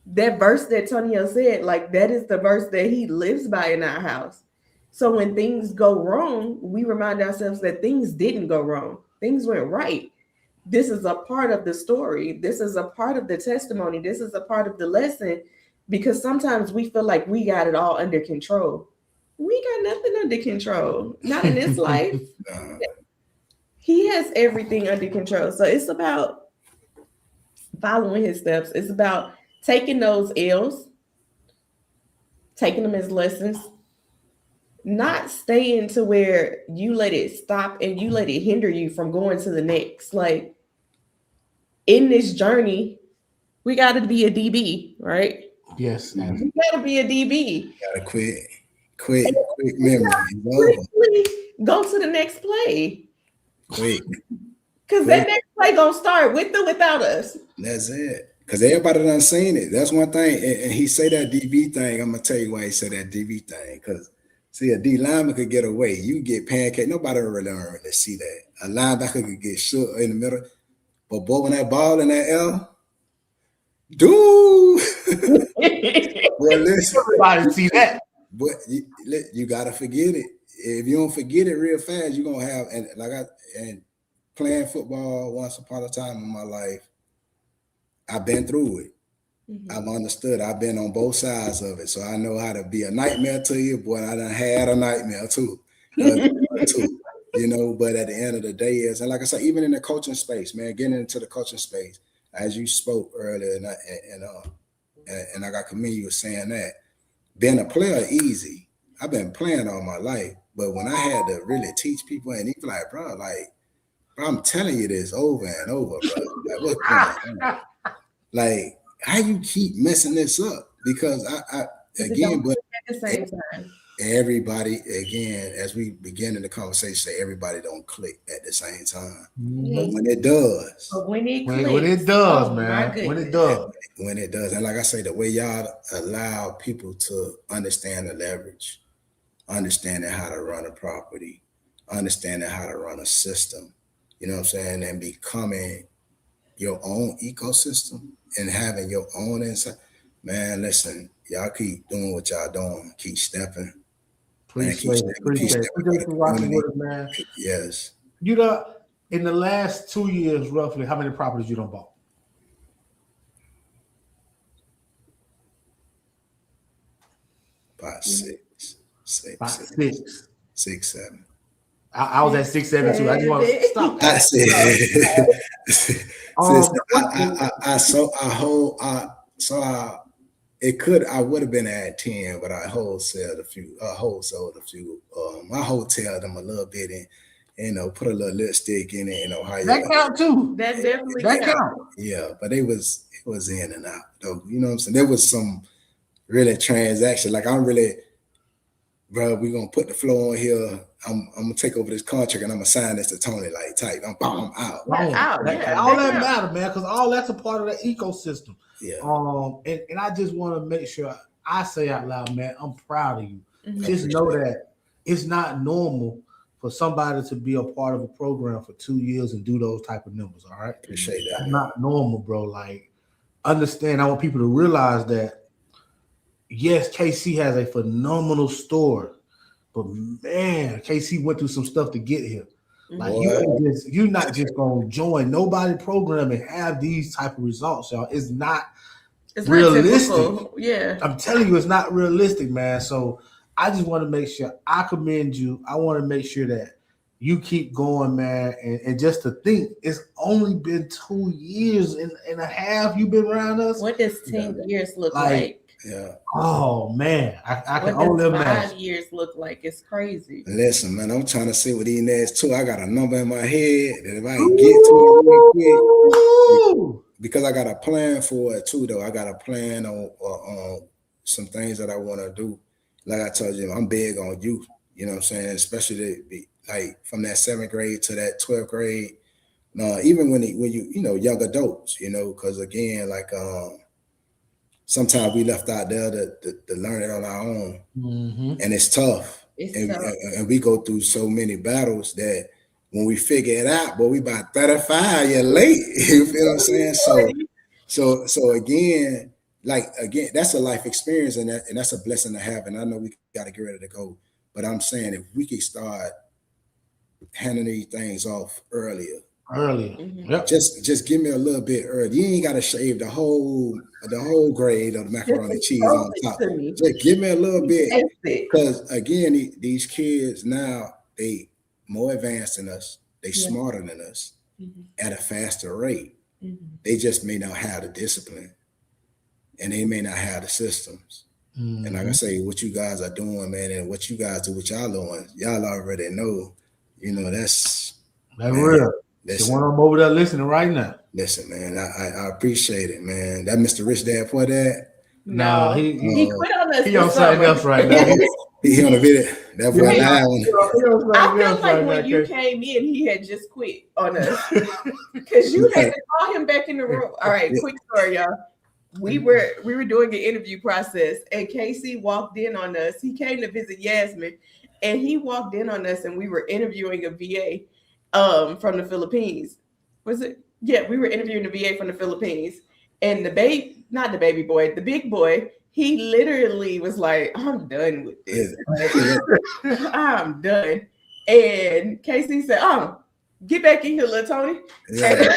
That verse that Tonio said, like that is the verse that he lives by in our house. So when things go wrong, we remind ourselves that things didn't go wrong. Things went right. This is a part of the story. This is a part of the testimony. This is a part of the lesson because sometimes we feel like we got it all under control. We got nothing under control. Not in this life. He has everything under control. So it's about following his steps. It's about taking those L's, taking them as lessons, not staying to where you let it stop and you let it hinder you from going to the next. Like in this journey, we got to be a DB, right? Yes. We got to be a DB. Got a quick memory. Quickly go to the next play. Quick. Because that next play going to start with or without us. That's it. Because everybody done seen it. That's one thing. And he say that DB thing. I'm going to tell you why he said that DB thing. Because, see, a D lineman could get away. You get pancake. Nobody really see that. A linebacker could get shook in the middle. But boy, when that ball in that L, dude. Boy, listen. Everybody see that. But you got to forget it. If you don't forget it real fast, you're going to have, and playing football once upon a time in my life, I've been through it. Mm-hmm. I've understood. I've been on both sides of it. So I know how to be a nightmare to you. Boy, I done had a nightmare too. You know, but at the end of the day and like I said, even in the coaching space, man, getting into the coaching space, as you spoke earlier, and I got commend you for saying that, being a player easy. I've been playing all my life, but when I had to really teach people, and he like, bro, I'm telling you this over and over, bro. Like, what's going on? Like, how you keep messing this up? Because I again, but at the same time, everybody, again, as we begin in the conversation, say everybody don't click at the same time. Mm-hmm. But when it does, when it does, when it does, and like I say, the way y'all allow people to understand the leverage, understanding how to run a property, understanding how to run a system, you know what I'm saying, and becoming your own ecosystem and having your own inside. Man, listen, y'all keep doing what y'all doing. Keep stepping. Appreciate it. Appreciate you watching with us, man. Yes. You know, in the last 2 years, roughly, how many properties you done bought? About six, About six. 6, 7. I was at 6, 7 too. I just want to stop. I said, I would have been at 10, but I wholesaled a few. I wholesaled them a little bit and put a little lipstick in it. That count too. That definitely count. Yeah, but it was in and out though. You know what I'm saying? There was some really transaction. Like I'm really, bro, we gonna put the floor on here. I'm gonna take over this contract and I'm gonna sign this to Tony. Like type, I'm out. All that matter, man, because all that's a part of the ecosystem. Yeah. And I just want to make sure I say out loud, man, I'm proud of you. Mm-hmm. Just know that it's not normal for somebody to be a part of a program for 2 years and do those type of numbers. All right, appreciate that. That's not normal, bro. Like, understand. I want people to realize that. Yes, KC has a phenomenal store, but man, KC went through some stuff to get here. Like you're not just gonna join nobody program and have these type of results, y'all. It's not realistic. Yeah, I'm telling you, it's not realistic, man. So I just want to make sure I commend you. I want to make sure that you keep going, man. And just to think, it's only been 2 years and a half you've been around us. What does 10 years look like? Yeah. Oh man, I can only imagine. 5 years look like? It's crazy. Listen, man, I'm trying to see what these next two. I got a number in my head that if I can get to it real quick, because I got a plan for it too. Though I got a plan on some things that I want to do. Like I told you, I'm big on youth. You know what I'm saying? Especially like from that 7th grade to that 12th grade. Even when you young adults, because again, like sometimes we left out there to learn it on our own, and it's tough. And we go through so many battles that when we figure it out, we about 35 years late. You feel what I'm saying? So again, that's a life experience, and that's a blessing to have. And I know we got to get ready to go, but I'm saying if we could start handing these things off earlier. Yep. Just give me a little bit early. You ain't gotta shave the whole grade of the macaroni cheese on top. Just give me a little bit, because again, these kids now, they more advanced than us. They smarter than us at a faster rate. They just may not have the discipline, and they may not have the systems. And like I say, what you guys are doing, man, and what you guys do, what y'all doing, y'all already know. That's real. The one I'm over there listening right now. Listen, man, I appreciate it, man. That Mr. Rich Dad Poor Dad? No, he quit on us. He on something else right now. He on the video. That boy live. I feel like when you came in, he had just quit on us because you had to call him back in the room. All right, quick story, y'all. We were doing an interview process, and KC walked in on us. He came to visit Yasmin, and he walked in on us, and we were interviewing a VA. From the Philippines. Was it? Yeah, we were interviewing the VA from the Philippines. And the big boy, he literally was like, I'm done with this. I'm done. And Casey said, get back in here, little Tony. Yeah.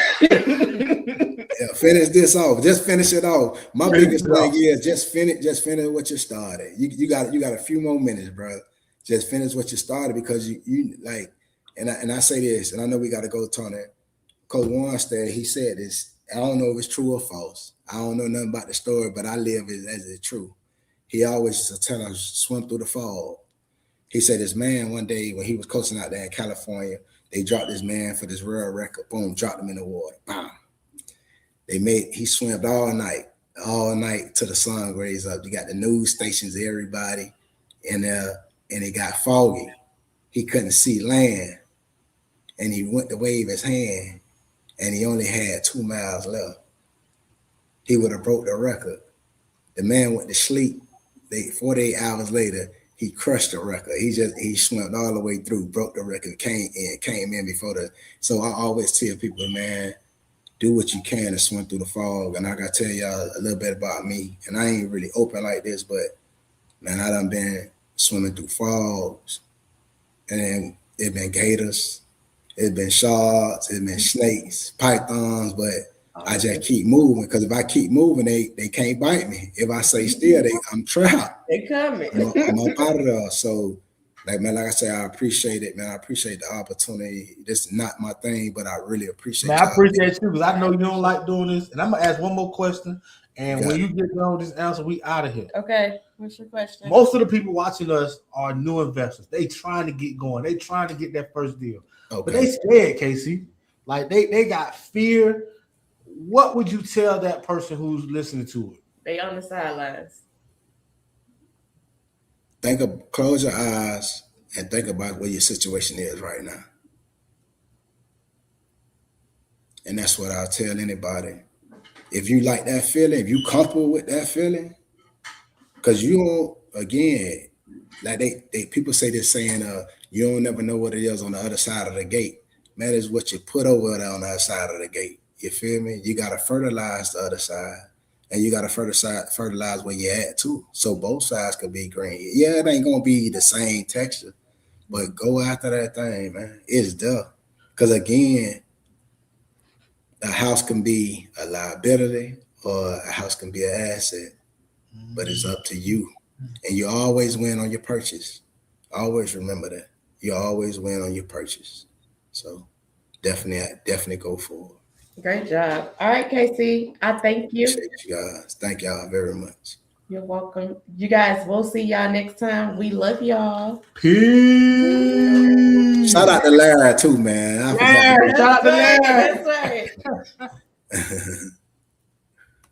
Finish this off. Just finish it off. My biggest thing is just finish what you started. You got a few more minutes, bro. Just finish what you started, because you like. And I say this, and I know we got to go, Tony. Coach Wanstead, he said this. I don't know if it's true or false. I don't know nothing about the story, but I live as it's true. He always used to tell us, swim through the fog. He said this man one day when he was coaching out there in California, they dropped this man for this world record. Boom, dropped him in the water. Bam. He swam all night till the sun rays up. You got the news stations, everybody, and it got foggy. He couldn't see land. And he went to wave his hand, and he only had 2 miles left. He would have broke the record. The man went to sleep. 48 hours later, he crushed the record. He swam all the way through, broke the record, came in before the. So I always tell people, man, do what you can to swim through the fog. And I gotta tell y'all a little bit about me. And I ain't really open like this, but man, I done been swimming through fogs, and it been gators, it's been sharks, it's been snakes, pythons, but I just keep moving, because if I keep moving, they can't bite me. If I stay still, I'm trapped. They coming. I'm up out of there. So, like I said, I appreciate it, man. I appreciate the opportunity. This is not my thing, but I really appreciate it. Man, I appreciate you, because I know you don't like doing this. And I'm gonna ask one more question. And when you get done with this answer, we out of here. Okay. What's your question? Most of the people watching us are new investors. They trying to get going. They trying to get that first deal. Okay. But they scared, Casey. Like they got fear. What would you tell that person who's listening to it? They on the sidelines. Close your eyes and think about where your situation is right now. And that's what I'll tell anybody. If you like that feeling, if you comfortable with that feeling, because you don't, again, like they people say this saying, you don't never know what it is on the other side of the gate. Man, is what you put over there on the other side of the gate. You feel me? You got to fertilize the other side, and you got to fertilize where you're at too. So both sides could be green. Yeah, it ain't going to be the same texture, but go after that thing, man. It's there. Because again, a house can be a liability or a house can be an asset, but it's up to you. And you always win on your purchase. Always remember that. You always win on your purchase. So definitely go for it. Great job. All right, Casey. I thank you. Appreciate you guys. Thank y'all very much. You're welcome. You guys, we'll see y'all next time. We love y'all. Peace. Shout out to Larry too, man. Shout out to Larry. That's right.